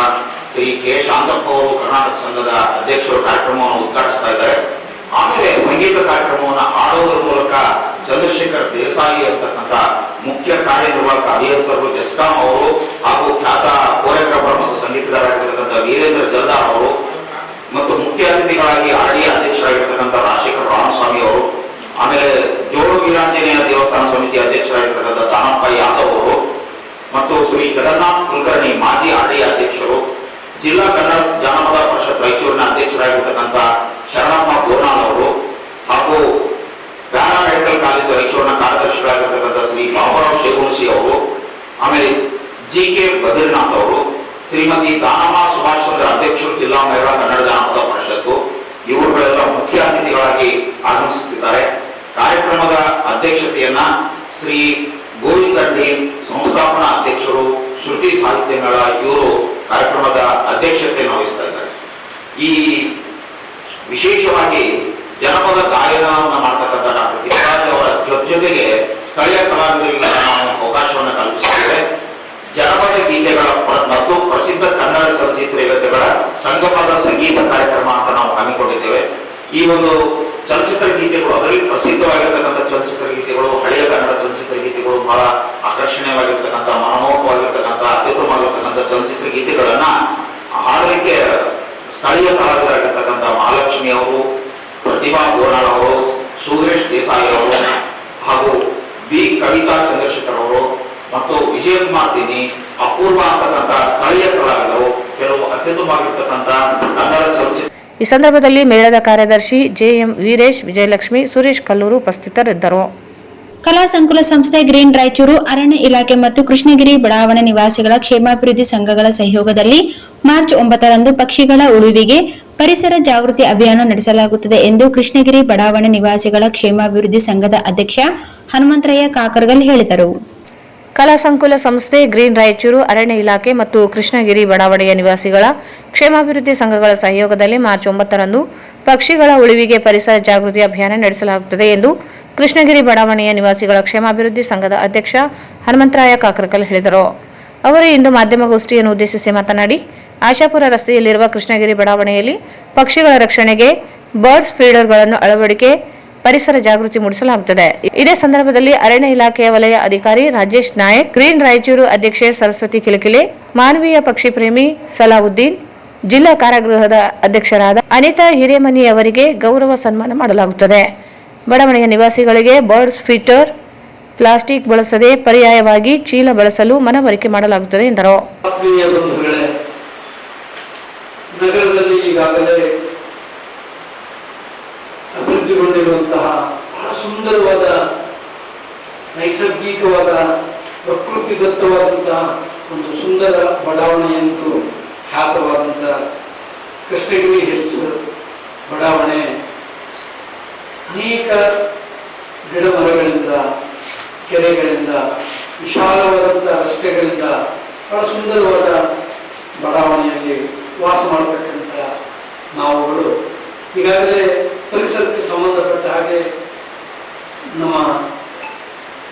ಶ್ರೀ ಕೆ. ಶಾಂತಪ್ಪ ಅವರು ಕರ್ನಾಟಕ ಸಂಘದ ಅಧ್ಯಕ್ಷರು ಕಾರ್ಯಕ್ರಮವನ್ನು ಉದ್ಘಾಟಿಸ್ತಾ ಇದ್ದಾರೆ. ಆಮೇಲೆ ಸಂಗೀತ ಕಾರ್ಯಕ್ರಮವನ್ನು ಹಾಡುವುದರ ಮೂಲಕ ಚಂದ್ರಶೇಖರ್ ದೇಸಾಯಿ ಅಂತಕ್ಕಂಥ ಮುಖ್ಯ ಕಾರ್ಯನಿರ್ವಾಹಕ ಅಭಿಯಂತರರು ಜಸ್ಕಾಂ ಅವರು ಹಾಗೂ ಖ್ಯಾತ ಕೋರಿಯೋಗ್ರಾಫರ್ ಮತ್ತು ಸಂಗೀತಗಾರರಾಗಿರ್ತಕ್ಕಂಥ ವೀರೇಂದ್ರ ಜಲ್ದಾರ್ ಅವರು ಮತ್ತು ಮುಖ್ಯ ಅತಿಥಿಗಳಾಗಿ RDA ಅಧ್ಯಕ್ಷರಾಗಿರ್ತಕ್ಕಂಥ ರಾಜಶೇಖರ್ ರಾಮಸ್ವಾಮಿ ಅವರು, ಆಮೇಲೆ ಜೋಡು ವೀರಾಂಜನೇಯ ದೇವಸ್ಥಾನ ಸಮಿತಿ ಅಧ್ಯಕ್ಷರಾಗಿರ್ತಕ್ಕಂಥ ದಾನಪ್ಪ ಯಾದವ್ ಅವರು ಮತ್ತು ಶ್ರೀ ಜಗನ್ನಾಥ್ ಕುಲಕರ್ಣಿ ಮಾಜಿ RDA ಅಧ್ಯಕ್ಷರು, ಜಿಲ್ಲಾ ಕನ್ನಡ ಜಾನಪದ ಪರಿಷತ್ ರಾಯಚೂರಿನ ಅಧ್ಯಕ್ಷರಾಗಿರ್ತಕ್ಕಂಥ ಶರಣಪ್ಪ ಗೋನಾಳ್ ಅವರು ಹಾಗೂ ಪ್ಯಾರಾ ಮೆಡಿಕಲ್ ಕಾಲೇಜ್ ರಾಯಚೂರಿನ ಕಾರ್ಯದರ್ಶಿಗಳಾಗಿರ್ತಕ್ಕಂಥ ಶ್ರೀ ಬಾಬುರಾವ್ ಶೇಗುಣಸಿ ಅವರು, ಆಮೇಲೆ G.K. ಬದ್ರಿನಾಥ್ ಅವರು, ಶ್ರೀಮತಿ ದಾನಮ್ಮ ಸುಭಾಷ್ ಚಂದ್ರ ಅಧ್ಯಕ್ಷರು ಜಿಲ್ಲಾ ಮಹಿಳಾ ಕನ್ನಡ ಜಾನಪದ ಪರಿಷತ್ತು, ಇವರುಗಳೆಲ್ಲ ಮುಖ್ಯ ಅತಿಥಿಗಳಾಗಿ ಆಗಮಿಸುತ್ತಿದ್ದಾರೆ. ಕಾರ್ಯಕ್ರಮದ ಅಧ್ಯಕ್ಷತೆಯನ್ನ ಶ್ರೀ ಗೋವಿಂದಂಡಿ ಸಂಸ್ಥಾಪನಾ ಅಧ್ಯಕ್ಷರು ಶ್ರುತಿ ಸಾಹಿತ್ಯ ಮೇಳ ಇವರು ಕಾರ್ಯಕ್ರಮದ ಅಧ್ಯಕ್ಷತೆಯನ್ನು ವಹಿಸ್ತಾ ಇದ್ದಾರೆ. ಈ ವಿಶೇಷವಾಗಿ ಜನಪದ ಗಾಯನವನ್ನು ಮಾಡ್ತಕ್ಕಂಥ ಡಾಕ್ಟರ್ ತಿಮ್ಮರಾಜ್ ಅವರ ಜೊತೆಗೆ ಸ್ಥಳೀಯ ಕಲಾವಿದರಿಗೆ ನಾವು ಅವಕಾಶವನ್ನು ಕಲ್ಪಿಸಿದ್ದೇವೆ. ಜನಪದ ಗೀತೆಗಳ ಮತ್ತು ಪ್ರಸಿದ್ಧ ಕನ್ನಡ ಚಲನಚಿತ್ರ ಗೀತೆಗಳ ಸಂಗಮದ ಸಂಗೀತ ಕಾರ್ಯಕ್ರಮ ಅಂತ ನಾವು ಹಮ್ಮಿಕೊಂಡಿದ್ದೇವೆ. ಈ ಒಂದು ಚಲನಚಿತ್ರ ಗೀತೆಗಳು, ಅದರಲ್ಲಿ ಪ್ರಸಿದ್ಧವಾಗಿರ್ತಕ್ಕಂಥ ಚಲನಚಿತ್ರ ಗೀತೆಗಳು, ಹಳೆಯ ಕನ್ನಡ ಚಲನಚಿತ್ರ ಗೀತೆಗಳು, ಬಹಳ ಆಕರ್ಷಣೀಯವಾಗಿರ್ತಕ್ಕಂಥ, ಮನಮೋಹಕವಾಗಿರ್ತಕ್ಕಂಥ, ಅತ್ಯುತ್ತಮವಾಗಿರ್ತಕ್ಕಂಥ ಚಲನಚಿತ್ರ ಗೀತೆಗಳನ್ನ ಹಾಡಲಿಕ್ಕೆ ಸ್ಥಳೀಯ ಕಲಾವಿದರಾಗಿರ್ತಕ್ಕಂಥ ಮಹಾಲಕ್ಷ್ಮಿ ಅವರು, ಪ್ರತಿಭಾ ಗೋನಾಳ್ ಅವರು, ಸುರೇಶ್ ದೇಸಾಯಿ ಅವರು ಹಾಗೂ ಬಿ. ಕವಿತಾ ಚಂದ್ರಶೇಖರ್ ಅವರು ಮತ್ತು ವಿಜಯಕುಮಾರ್ ತಿನ್ನಿ, ಅಪೂರ್ವ ಅಂತಕ್ಕಂಥ ಸ್ಥಳೀಯ ಕಲಾವಿದರು, ಕೆಲವು ಅತ್ಯುತ್ತಮವಾಗಿರ್ತಕ್ಕಂಥ ಕನ್ನಡ ಚಲನಚಿತ್ರ. ಈ ಸಂದರ್ಭದಲ್ಲಿ ಮೇಳದ ಕಾರ್ಯದರ್ಶಿ ಜೆ.ಎಂ. ವೀರೇಶ್, ವಿಜಯಲಕ್ಷ್ಮಿ, ಸುರೇಶ್ ಕಲ್ಲೂರು ಉಪಸ್ಥಿತರಿದ್ದರು. ಕಲಾ ಸಂಕುಲ ಸಂಸ್ಥೆ ಗ್ರೀನ್ ರಾಯಚೂರು, ಅರಣ್ಯ ಇಲಾಖೆ ಮತ್ತು ಕೃಷ್ಣಗಿರಿ ಬಡಾವಣೆ ನಿವಾಸಿಗಳ ಕ್ಷೇಮಾಭಿವೃದ್ಧಿ ಸಂಘಗಳ ಸಹಯೋಗದಲ್ಲಿ ಮಾರ್ಚ್ 9ರಂದು ಪಕ್ಷಿಗಳ ಉಳಿವಿಗೆ ಪರಿಸರ ಜಾಗೃತಿ ಅಭಿಯಾನ ನಡೆಸಲಾಗುತ್ತದೆ ಎಂದು ಕೃಷ್ಣಗಿರಿ ಬಡಾವಣೆ ನಿವಾಸಿಗಳ ಕ್ಷೇಮಾಭಿವೃದ್ಧಿ ಸಂಘದ ಅಧ್ಯಕ್ಷ ಹನುಮಂತಯ್ಯ ಕಾಕರ್ಗಲ್ ಹೇಳಿದರು. ಕಲಾ ಸಂಕುಲ ಸಂಸ್ಥೆ ಗ್ರೀನ್ ರಾಯಚೂರು, ಅರಣ್ಯ ಇಲಾಖೆ ಮತ್ತು ಕೃಷ್ಣಗಿರಿ ಬಡಾವಣೆಯ ನಿವಾಸಿಗಳ ಕ್ಷೇಮಾಭಿವೃದ್ಧಿ ಸಂಘಗಳ ಸಹಯೋಗದಲ್ಲಿ ಮಾರ್ಚ್ 9ರಂದು ಪಕ್ಷಿಗಳ ಉಳಿವಿಗೆ ಪರಿಸರ ಜಾಗೃತಿ ಅಭಿಯಾನ ನಡೆಸಲಾಗುತ್ತದೆ ಎಂದು ಕೃಷ್ಣಗಿರಿ ಬಡಾವಣೆಯ ನಿವಾಸಿಗಳ ಕ್ಷೇಮಾಭಿವೃದ್ಧಿ ಸಂಘದ ಅಧ್ಯಕ್ಷ ಹನುಮಂತರಾಯ ಕಾಕರ್ಕಲ್ ಹೇಳಿದರು. ಅವರು ಇಂದು ಮಾಧ್ಯಮಗೋಷ್ಠಿಯನ್ನು ಉದ್ದೇಶಿಸಿ ಮಾತನಾಡಿ, ಆಶಾಪುರ ರಸ್ತೆಯಲ್ಲಿರುವ ಕೃಷ್ಣಗಿರಿ ಬಡಾವಣೆಯಲ್ಲಿ ಪಕ್ಷಿಗಳ ರಕ್ಷಣೆಗೆ ಬರ್ಡ್ಸ್ ಫೀಡರ್ಗಳನ್ನು ಅಳವಡಿಕೆ ಪರಿಸರ ಜಾಗೃತಿ ಮೂಡಿಸಲಾಗುತ್ತದೆ. ಇದೇ ಸಂದರ್ಭದಲ್ಲಿ ಅರಣ್ಯ ಇಲಾಖೆಯ ವಲಯ ಅಧಿಕಾರಿ ರಾಜೇಶ್ ನಾಯಕ್, ಗ್ರೀನ್ ರಾಯಚೂರು ಅಧ್ಯಕ್ಷೆ ಸರಸ್ವತಿ ಕಿಲಕಿಲೆ, ಮಾನವೀಯ ಪಕ್ಷಿ ಪ್ರೇಮಿ ಸಲಾವುದ್ದೀನ್, ಜಿಲ್ಲಾ ಕಾರಾಗೃಹದ ಅಧ್ಯಕ್ಷರಾದ ಅನಿತಾ ಹಿರೇಮನಿ ಅವರಿಗೆ ಗೌರವ ಸನ್ಮಾನ ಮಾಡಲಾಗುತ್ತದೆ. ಬಡಾವಣೆಯ ನಿವಾಸಿಗಳಿಗೆ ಬರ್ಡ್ಸ್ ಫೀಟರ್, ಪ್ಲಾಸ್ಟಿಕ್ ಬಳಸದೆ ಪರ್ಯಾಯವಾಗಿ ಚೀಲ ಬಳಸಲು ಮನವರಿಕೆ ಮಾಡಲಾಗುತ್ತದೆ ಎಂದರು. ನಗರದಲ್ಲಿ ಈಗಾಗಲೇ ಅಭಿವೃದ್ಧಿಗೊಂಡಿರುವಂತಹ ಬಹಳ ಸುಂದರವಾದ, ನೈಸರ್ಗಿಕವಾದ, ಪ್ರಕೃತಿ ದತ್ತವಾದಂತಹ ಒಂದು ಸುಂದರ ಬಡಾವಣೆಯಂತೂ ಖ್ಯಾತವಾದಂತಹ ಕೃಷ್ಣಗಿರಿ ಹಿಲ್ಸ್ ಬಡಾವಣೆ ಅನೇಕ ಗಿಡ ಮರಗಳಿಂದ, ಕೆರೆಗಳಿಂದ, ವಿಶಾಲವಾದಂಥ ರಸ್ತೆಗಳಿಂದ ಬಹಳ ಸುಂದರವಾದ ಬಡಾವಣೆಯಲ್ಲಿ ವಾಸ ಮಾಡತಕ್ಕಂಥ ಈಗಾಗಲೇ ಪರಿಸರಕ್ಕೆ ಸಂಬಂಧಪಟ್ಟ ಹಾಗೆ ನಮ್ಮ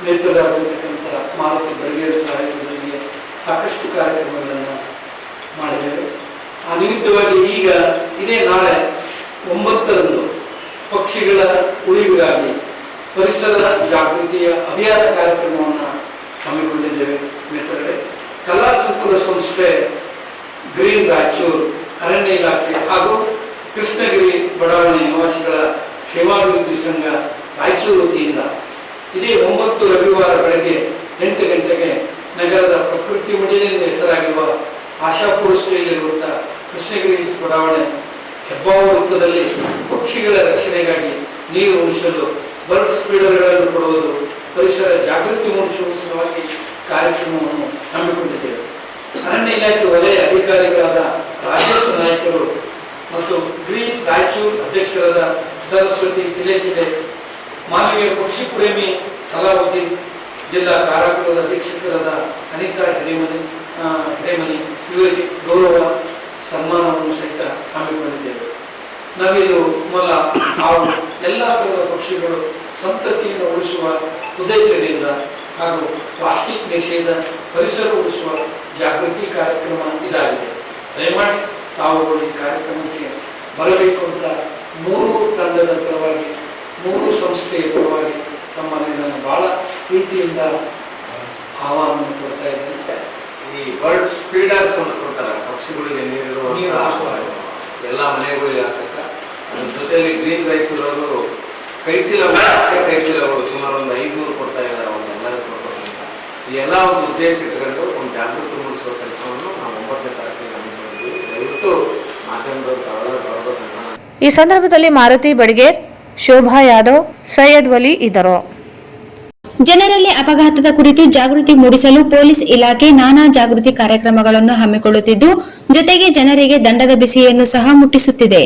ನೇತೃತ್ವದಲ್ಲಿರ್ತಕ್ಕಂಥ ಮಾರುತಿ ಬೆಳಗೇರಿ ಸಹಾಯಕರಿಗೆ ಸಾಕಷ್ಟು ಕಾರ್ಯಕ್ರಮಗಳನ್ನು ಮಾಡಿದ್ದೇವೆ. ಆ ನಿಮಿತ್ತವಾಗಿ ಈಗ ಇದೇ ನಾಳೆ 9ರಂದು ಪಕ್ಷಿಗಳ ಉಳಿವಿಗಾಗಿ ಪರಿಸರ ಜಾಗೃತಿಯ ಅಭಿಯಾನ ಕಾರ್ಯಕ್ರಮವನ್ನು ಹಮ್ಮಿಕೊಂಡಿದ್ದೇವೆ. ಮಿತ್ರರೇ, ಕಲಾ ಸಂಕುಲ ಸಂಸ್ಥೆ, ಗ್ರೀನ್ ರಾಯಚೂರು, ಅರಣ್ಯ ಇಲಾಖೆ ಹಾಗೂ ಕೃಷ್ಣಗಿರಿ ಬಡಾವಣೆ ನಿವಾಸಿಗಳ ಕ್ಷೇಮಾಭಿವೃದ್ಧಿ ಸಂಘ ರಾಯಚೂರು ವತಿಯಿಂದ ಇದೇ 9 ರವಿವಾರ ಬೆಳಗ್ಗೆ 8 ಗಂಟೆಗೆ ನಗರದ ಪ್ರಕೃತಿ ಮಡಿಲಿಂದ ಹೆಸರಾಗಿರುವ ಆಶಾಪುರ ಸ್ಟೇಜಲ್ಲಿರುವಂಥ ಕೃಷ್ಣಗಿರಿ ಬಡಾವಣೆ ಹೆಬ್ಬಾವು ವೃತ್ತದಲ್ಲಿ ಪಕ್ಷಿಗಳ ರಕ್ಷಣೆಗಾಗಿ ನೀರು ಉಳಿಸಲು ಬರ್ಡ್ಸ್ ಫೀಡರ್ಗಳನ್ನು ಕೊಡುವುದು, ಪರಿಸರ ಜಾಗೃತಿ ಮೂಡಿಸುವ ಸಲುವಾಗಿ ಕಾರ್ಯಕ್ರಮವನ್ನು ಹಮ್ಮಿಕೊಂಡಿದ್ದೇವೆ. ಅರಣ್ಯ ಇಲಾಖೆ ವಲಯ ಅಧಿಕಾರಿಗಳಾದ ರಾಜೇಶ್ ನಾಯ್ಕರು ಮತ್ತು ಗ್ರೀನ್ ರಾಯಚೂರು ಅಧ್ಯಕ್ಷರಾದ ಸರಸ್ವತಿ ತಿಲೇಕಿಲೆ, ಮಾನವೀಯ ಪಕ್ಷಿ ಪ್ರೇಮಿ ಸಲಾವುದ್ದೀನ್, ಜಿಲ್ಲಾ ಕಾರಾಗೃಹದ ಅಧೀಕ್ಷಕರಾದ ಅನಿತಾ ಹಿರೇಮನಿ ಇವರಿಗೆ ಗೌರವ ಸನ್ಮಾನವನ್ನು ಸಹಿತ ಹಮ್ಮಿಕೊಂಡಿದ್ದೇವೆ. ನವಿಲು, ಮೊಲ, ಹಾವು ಎಲ್ಲ ಥರದ ಪಕ್ಷಿಗಳು ಸಂತತಿಯನ್ನು ಉಳಿಸುವ ಉದ್ದೇಶದಿಂದ ಹಾಗೂ ಪ್ಲಾಸ್ಟಿಕ್ ನಿಷೇಧ, ಪರಿಸರ ಉಳಿಸುವ ಜಾಗೃತಿ ಕಾರ್ಯಕ್ರಮ ಇದಾಗಿದೆ. ದಯಮಾಡಿ ತಾವುಗಳು ಈ ಕಾರ್ಯಕ್ರಮಕ್ಕೆ ಬರಬೇಕು ಅಂತ 3 ತಂಡದ ಪರವಾಗಿ, 3 ಸಂಸ್ಥೆಯ ಪರವಾಗಿ ತಮ್ಮಲ್ಲಿ ನಾನು ಬಹಳ ಪ್ರೀತಿಯಿಂದ ಆಹ್ವಾನ ಕೊಡ್ತಾ ಇದ್ದೇನೆ. ಈ ಬರ್ಡ್ಸ್ ಫೀಡರ್ಸ್ ಅಂತ ಕೊಡ್ತಾರೆ, ಪಕ್ಷಿಗಳಿಗೆ ನೀರು ಎಲ್ಲ ಮನೆಗಳಿಗೆ ಹಾಕಕ್ಕ. ಅದ್ರ ಜೊತೆಯಲ್ಲಿ ಗ್ರೀನ್ ರಾಯಚೂರವರು ಕೈಚೀಲಗಳು ಸುಮಾರು ಒಂದು 500 ಕೊಡ್ತಾ ಇದ್ದಾರೆ. ಅವ್ರು ಎಲ್ಲರೂ ಕೊಡ್ತಾರೆ. ಈ ಎಲ್ಲ ಒಂದು ಉದ್ದೇಶ ಇಟ್ಕೊಂಡು ಒಂದು ಜಾಗೃತಿ ಮೂಡಿಸುವ ಕೆಲಸವನ್ನು ನಾವು 9ನೇ ತಾರೀಕಿಗೆ ಹಮ್ಮಿಕೊಂಡಿದ್ದೀವಿ. ದಯವಿಟ್ಟು ಮಾಧ್ಯಮದವರು ತಾವೆಲ್ಲ ಈ ಸಂದರ್ಭದಲ್ಲಿ ಮಾರುತಿ ಬಡಿಗೇರ್, ಶೋಭಾ ಯಾದವ್, ಸೈಯದ್ ವಲಿ ಇದ್ದರು. ಜನರಲ್ಲಿ ಅಪಘಾತದ ಕುರಿತು ಜಾಗೃತಿ ಮೂಡಿಸಲು ಪೊಲೀಸ್ ಇಲಾಖೆ ನಾನಾ ಜಾಗೃತಿ ಕಾರ್ಯಕ್ರಮಗಳನ್ನು ಹಮ್ಮಿಕೊಳ್ಳುತ್ತಿದ್ದು, ಜೊತೆಗೆ ಜನರಿಗೆ ದಂಡದ ಬಿಸಿಯನ್ನು ಸಹ ಮುಟ್ಟಿಸುತ್ತಿದೆ.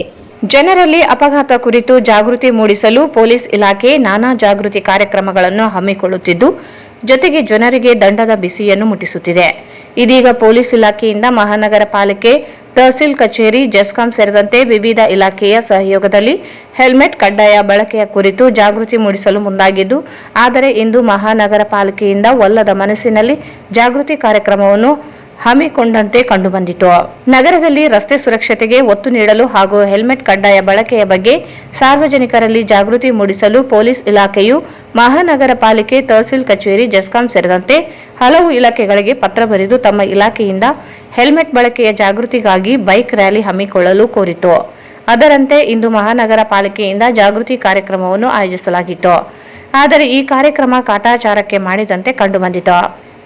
ಜನರಲ್ಲಿ ಅಪಘಾತ ಕುರಿತು ಜಾಗೃತಿ ಮೂಡಿಸಲು ಪೊಲೀಸ್ ಇಲಾಖೆ ನಾನಾ ಜಾಗೃತಿ ಕಾರ್ಯಕ್ರಮಗಳನ್ನು ಹಮ್ಮಿಕೊಳ್ಳುತ್ತಿದ್ದು, ಜೊತೆಗೆ ಜನರಿಗೆ ದಂಡದ ಬಿಸಿಯನ್ನು ಮುಟ್ಟಿಸುತ್ತಿದೆ. ಇದೀಗ ಪೊಲೀಸ್ ಇಲಾಖೆಯಿಂದ ಮಹಾನಗರ ಪಾಲಿಕೆ, ತಹಸೀಲ್ ಕಚೇರಿ, ಜೆಸ್ಕಾಂ ಸೇರಿದಂತೆ ವಿವಿಧ ಇಲಾಖೆಯ ಸಹಯೋಗದಲ್ಲಿ ಹೆಲ್ಮೆಟ್ ಕಡ್ಡಾಯ ಬಳಕೆಯ ಕುರಿತು ಜಾಗೃತಿ ಮೂಡಿಸಲು ಮುಂದಾಗಿದ್ದು, ಆದರೆ ಇಂದು ಮಹಾನಗರ ಪಾಲಿಕೆಯಿಂದ ಒಲ್ಲದ ಮನಸ್ಸಿನಲ್ಲಿ ಜಾಗೃತಿ ಕಾರ್ಯಕ್ರಮವನ್ನು ಹಮ್ಮಿಕೊಂಡಂತೆ ಕಂಡುಬಂದಿತು. ನಗರದಲ್ಲಿ ರಸ್ತೆ ಸುರಕ್ಷತೆಗೆ ಒತ್ತು ನೀಡಲು ಹಾಗೂ ಹೆಲ್ಮೆಟ್ ಕಡ್ಡಾಯ ಬಳಕೆಯ ಬಗ್ಗೆ ಸಾರ್ವಜನಿಕರಲ್ಲಿ ಜಾಗೃತಿ ಮೂಡಿಸಲು ಪೊಲೀಸ್ ಇಲಾಖೆಯು ಮಹಾನಗರ ಪಾಲಿಕೆ, ತಹಸೀಲ್ ಕಚೇರಿ, ಜೆಸ್ಕಾಂ ಸೇರಿದಂತೆ ಹಲವು ಇಲಾಖೆಗಳಿಗೆ ಪತ್ರ ಬರೆದು ತಮ್ಮ ಇಲಾಖೆಯಿಂದ ಹೆಲ್ಮೆಟ್ ಬಳಕೆಯ ಜಾಗೃತಿಗಾಗಿ ಬೈಕ್ ರ್ಯಾಲಿ ಹಮ್ಮಿಕೊಳ್ಳಲು ಕೋರಿತು. ಅದರಂತೆ ಇಂದು ಮಹಾನಗರ ಪಾಲಿಕೆಯಿಂದ ಜಾಗೃತಿ ಕಾರ್ಯಕ್ರಮವನ್ನು ಆಯೋಜಿಸಲಾಗಿತ್ತು. ಆದರೆ ಈ ಕಾರ್ಯಕ್ರಮ ಕಾಟಾಚಾರಕ್ಕೆ ಮಾಡಿದಂತೆ ಕಂಡುಬಂದಿತು.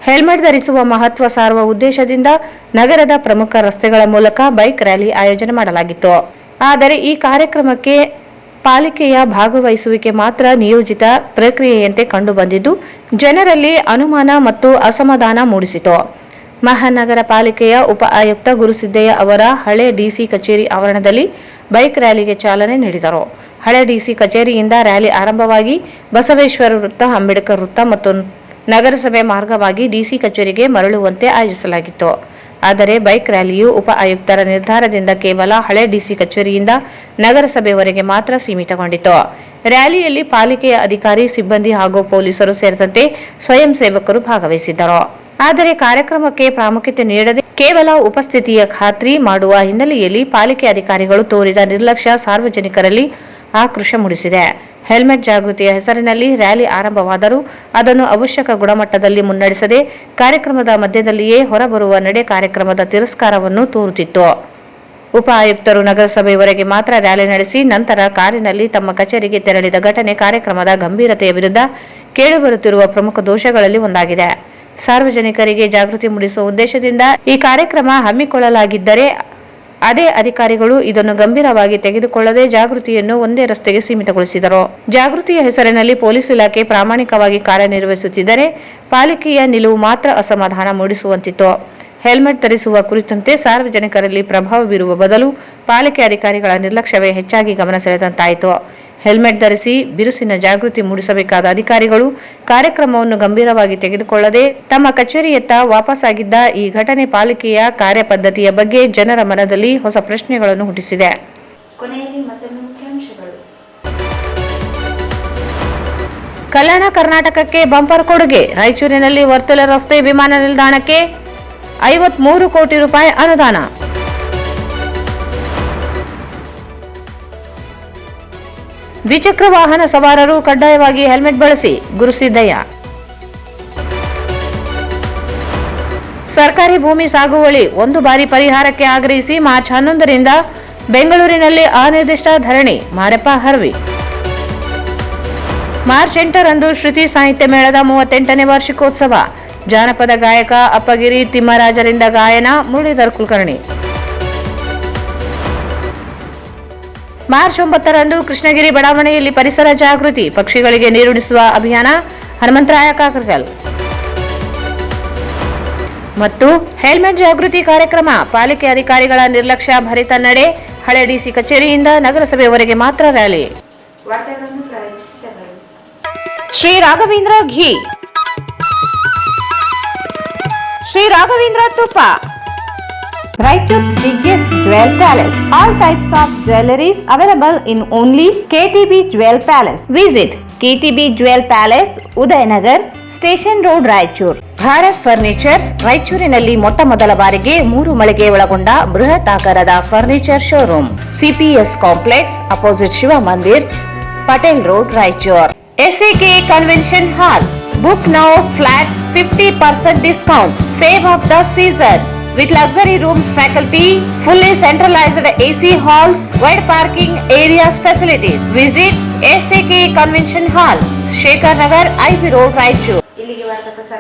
ಹೆಲ್ಮೆಟ್ ಧರಿಸುವ ಮಹತ್ವ ಸಾರುವ ಉದ್ದೇಶದಿಂದ ನಗರದ ಪ್ರಮುಖ ರಸ್ತೆಗಳ ಮೂಲಕ ಬೈಕ್ ರ್ಯಾಲಿ ಆಯೋಜನೆ ಮಾಡಲಾಗಿತ್ತು. ಆದರೆ ಈ ಕಾರ್ಯಕ್ರಮಕ್ಕೆ ಪಾಲಿಕೆಯ ಭಾಗವಹಿಸುವಿಕೆ ಮಾತ್ರ ನಿಯೋಜಿತ ಪ್ರಕ್ರಿಯೆಯಂತೆ ಕಂಡುಬಂದಿದ್ದು, ಜನರಲ್ಲಿ ಅನುಮಾನ ಮತ್ತು ಅಸಮಾಧಾನ ಮೂಡಿಸಿತು. ಮಹಾನಗರ ಪಾಲಿಕೆಯ ಉಪ ಆಯುಕ್ತ ಗುರುಸಿದ್ದಯ್ಯ ಅವರ ಹಳೆ ಡಿಸಿ ಕಚೇರಿ ಆವರಣದಲ್ಲಿ ಬೈಕ್ ರ್ಯಾಲಿಗೆ ಚಾಲನೆ ನೀಡಿದರು. ಹಳೆ ಡಿಸಿ ಕಚೇರಿಯಿಂದ ರ್ಯಾಲಿ ಆರಂಭವಾಗಿ ಬಸವೇಶ್ವರ ವೃತ್ತ, ಅಂಬೇಡ್ಕರ್ ವೃತ್ತ ಮತ್ತು ನಗರಸಭೆ ಮಾರ್ಗವಾಗಿ ಡಿಸಿ ಕಚೇರಿಗೆ ಮರಳುವಂತೆ ಆಯೋಜಿಸಲಾಗಿತ್ತು. ಆದರೆ ಬೈಕ್ ರ್ಯಾಲಿಯು ಉಪ ಆಯುಕ್ತರ ನಿರ್ಧಾರದಿಂದ ಕೇವಲ ಹಳೆ ಡಿಸಿ ಕಚೇರಿಯಿಂದ ನಗರಸಭೆವರೆಗೆ ಮಾತ್ರ ಸೀಮಿತಗೊಂಡಿತು. ರ್ಯಾಲಿಯಲ್ಲಿ ಪಾಲಿಕೆಯ ಅಧಿಕಾರಿ, ಸಿಬ್ಬಂದಿ ಹಾಗೂ ಪೊಲೀಸರು ಸೇರಿದಂತೆ ಸ್ವಯಂ ಸೇವಕರು ಭಾಗವಹಿಸಿದ್ದರು. ಆದರೆ ಕಾರ್ಯಕ್ರಮಕ್ಕೆ ಪ್ರಾಮುಖ್ಯತೆ ನೀಡದೆ ಕೇವಲ ಉಪಸ್ಥಿತಿಯ ಖಾತ್ರಿ ಮಾಡುವ ಹಿನ್ನೆಲೆಯಲ್ಲಿ ಪಾಲಿಕೆ ಅಧಿಕಾರಿಗಳು ತೋರಿದ ನಿರ್ಲಕ್ಷ್ಯ ಸಾರ್ವಜನಿಕರಲ್ಲಿ ಆಕ್ರೋಶ ಮೂಡಿಸಿದೆ. ಹೆಲ್ಮೆಟ್ ಜಾಗೃತಿಯ ಹೆಸರಿನಲ್ಲಿ ರ್ಯಾಲಿ ಆರಂಭವಾದರೂ ಅದನ್ನು ಅವಶ್ಯಕ ಗುಣಮಟ್ಟದಲ್ಲಿ ಮುನ್ನಡೆಸದೆ ಕಾರ್ಯಕ್ರಮದ ಮಧ್ಯದಲ್ಲಿಯೇ ಹೊರಬರುವ ನಡೆ ಕಾರ್ಯಕ್ರಮದ ತಿರಸ್ಕಾರವನ್ನು ತೋರುತ್ತಿತ್ತು. ಉಪ ಆಯುಕ್ತರು ನಗರಸಭೆಯವರೆಗೆ ಮಾತ್ರ ರ್ಯಾಲಿ ನಡೆಸಿ ನಂತರ ಕಾರಿನಲ್ಲಿ ತಮ್ಮ ಕಚೇರಿಗೆ ತೆರಳಿದ ಘಟನೆ ಕಾರ್ಯಕ್ರಮದ ಗಂಭೀರತೆಯ ವಿರುದ್ಧ ಕೇಳಿಬರುತ್ತಿರುವ ಪ್ರಮುಖ ದೋಷಗಳಲ್ಲಿ ಒಂದಾಗಿದೆ. ಸಾರ್ವಜನಿಕರಿಗೆ ಜಾಗೃತಿ ಮೂಡಿಸುವ ಉದ್ದೇಶದಿಂದ ಈ ಕಾರ್ಯಕ್ರಮ ಹಮ್ಮಿಕೊಳ್ಳಲಾಗಿದ್ದರೆ ಅದೇ ಅಧಿಕಾರಿಗಳು ಇದನ್ನು ಗಂಭೀರವಾಗಿ ತೆಗೆದುಕೊಳ್ಳದೆ ಜಾಗೃತಿಯನ್ನು ಒಂದೇ ರಸ್ತೆಗೆ ಸೀಮಿತಗೊಳಿಸಿದರು. ಜಾಗೃತಿಯ ಹೆಸರಿನಲ್ಲಿ ಪೊಲೀಸ್ ಇಲಾಖೆ ಪ್ರಾಮಾಣಿಕವಾಗಿ ಕಾರ್ಯನಿರ್ವಹಿಸುತ್ತಿದ್ದರೆ ಪಾಲಿಕೆಯ ನಿಲುವು ಮಾತ್ರ ಅಸಮಾಧಾನ ಮೂಡಿಸುವಂತಿತ್ತು. ಹೆಲ್ಮೆಟ್ ಧರಿಸುವ ಕುರಿತಂತೆ ಸಾರ್ವಜನಿಕರಲ್ಲಿ ಪ್ರಭಾವ ಬೀರುವ ಬದಲು ಪಾಲಿಕೆ ಅಧಿಕಾರಿಗಳ ನಿರ್ಲಕ್ಷ್ಯವೇ ಹೆಚ್ಚಾಗಿ ಗಮನ ಸೆಳೆದಂತಾಯಿತು. ಹೆಲ್ಮೆಟ್ ಧರಿಸಿ ಬಿರುಸಿನ ಜಾಗೃತಿ ಮೂಡಿಸಬೇಕಾದ ಅಧಿಕಾರಿಗಳು ಕಾರ್ಯಕ್ರಮವನ್ನು ಗಂಭೀರವಾಗಿ ತೆಗೆದುಕೊಳ್ಳದೆ ತಮ್ಮ ಕಚೇರಿಯತ್ತ ವಾಪಸ್ಸಾಗಿದ್ದ ಈ ಘಟನೆ ಪಾಲಿಕೆಯ ಕಾರ್ಯಪದ್ಧತಿಯ ಬಗ್ಗೆ ಜನರ ಮನದಲ್ಲಿ ಹೊಸ ಪ್ರಶ್ನೆಗಳನ್ನು ಹುಟ್ಟಿಸಿದೆ. ಕೊನೆಯಲ್ಲಿ ಮತ್ತೊಮ್ಮೆ ಮುಖ್ಯ ಕಲ್ಯಾಣ ಕರ್ನಾಟಕಕ್ಕೆ ಬಂಪರ್ ಕೊಡುಗೆ. ರಾಯಚೂರಿನಲ್ಲಿ ವರ್ತುಲ ರಸ್ತೆ ವಿಮಾನ ನಿಲ್ದಾಣಕ್ಕೆ 53 ಕೋಟಿ ರೂಪಾಯಿ ಅನುದಾನ. ದ್ವಿಚಕ್ರ ವಾಹನ ಸವಾರರು ಕಡ್ಡಾಯವಾಗಿ ಹೆಲ್ಮೆಟ್ ಬಳಸಿ. ಗುರುಸಿದ್ದಯ್ಯ. ಸರ್ಕಾರಿ ಭೂಮಿ ಸಾಗುವಳಿ ಒಂದು ಬಾರಿ ಪರಿಹಾರಕ್ಕೆ ಆಗ್ರಹಿಸಿ ಮಾರ್ಚ್ 11ರಿಂದ ಬೆಂಗಳೂರಿನಲ್ಲಿ ಅನಿರ್ದಿಷ್ಟ ಧರಣಿ. ಮಾರಪ್ಪ ಹರ್ವಿ. ಮಾರ್ಚ್ 8ರಂದು ಶ್ರುತಿ ಸಾಹಿತ್ಯ ಮೇಳದ 38ನೇ ವಾರ್ಷಿಕೋತ್ಸವ. ಜಾನಪದ ಗಾಯಕ ಅಪ್ಪಗಿರಿ ತಿಮ್ಮರಾಜರಿಂದ ಗಾಯನ. ಮುರಳೀಧರ್ ಕುಲಕರ್ಣಿ. ಮಾರ್ಚ್ 9ರಂದು ಕೃಷ್ಣಗಿರಿ ಬಡಾವಣೆಯಲ್ಲಿ ಪರಿಸರ ಜಾಗೃತಿ. ಪಕ್ಷಿಗಳಿಗೆ ನೀರುಣಿಸುವ ಅಭಿಯಾನ. ಹನುಮಂತರಾಯ ಕಾಕರ್ಕಲ್. ಮತ್ತು ಹೆಲ್ಮೆಟ್ ಜಾಗೃತಿ ಕಾರ್ಯಕ್ರಮ. ಪಾಲಿಕೆ ಅಧಿಕಾರಿಗಳ ನಿರ್ಲಕ್ಷ್ಯ ಭರಿತ ನಡೆ. ಹಳೆ ಡಿಸಿ ಕಚೇರಿಯಿಂದ ನಗರಸಭೆಯವರೆಗೆ ಮಾತ್ರ ರ್ಯಾಲಿ. ವಾರ್ತೆಗಳನ್ನು ಪ್ರಾಯೋಜಿಸಿದವರು ಶ್ರೀ ರಾಘವೇಂದ್ರ ಘೀ, ಶ್ರೀ ರಾಘವೇಂದ್ರ ತುಪ್ಪ. Raichur's biggest jewel palace. All types of jewelries available in only KTB Jewel Palace. Visit KTB Jewel Palace, Udayanagar, Station Road, Raichur. Bharat furnitures ರಾಯಚೂರಿನಲ್ಲಿ ಮೊಟ್ಟ ಮೊದಲ ಬಾರಿಗೆ 3 ಮಳಿಗೆ ಒಳಗೊಂಡ ಬೃಹತ್ ಆಕಾರದ furniture showroom. CPS complex opposite Shiva Mandir, Patel road, Raichur. SAK convention hall. Book now flat 50% discount. Save of the season. With luxury rooms, faculty, fully centralized AC halls, wide parking areas facilities. Visit SAK Convention Hall, Shekhar Nagar, IB Road, Raichur. ಇಲ್ಲಿಗೆ ವಾರ್ತಾ ಪ್ರಸಾರ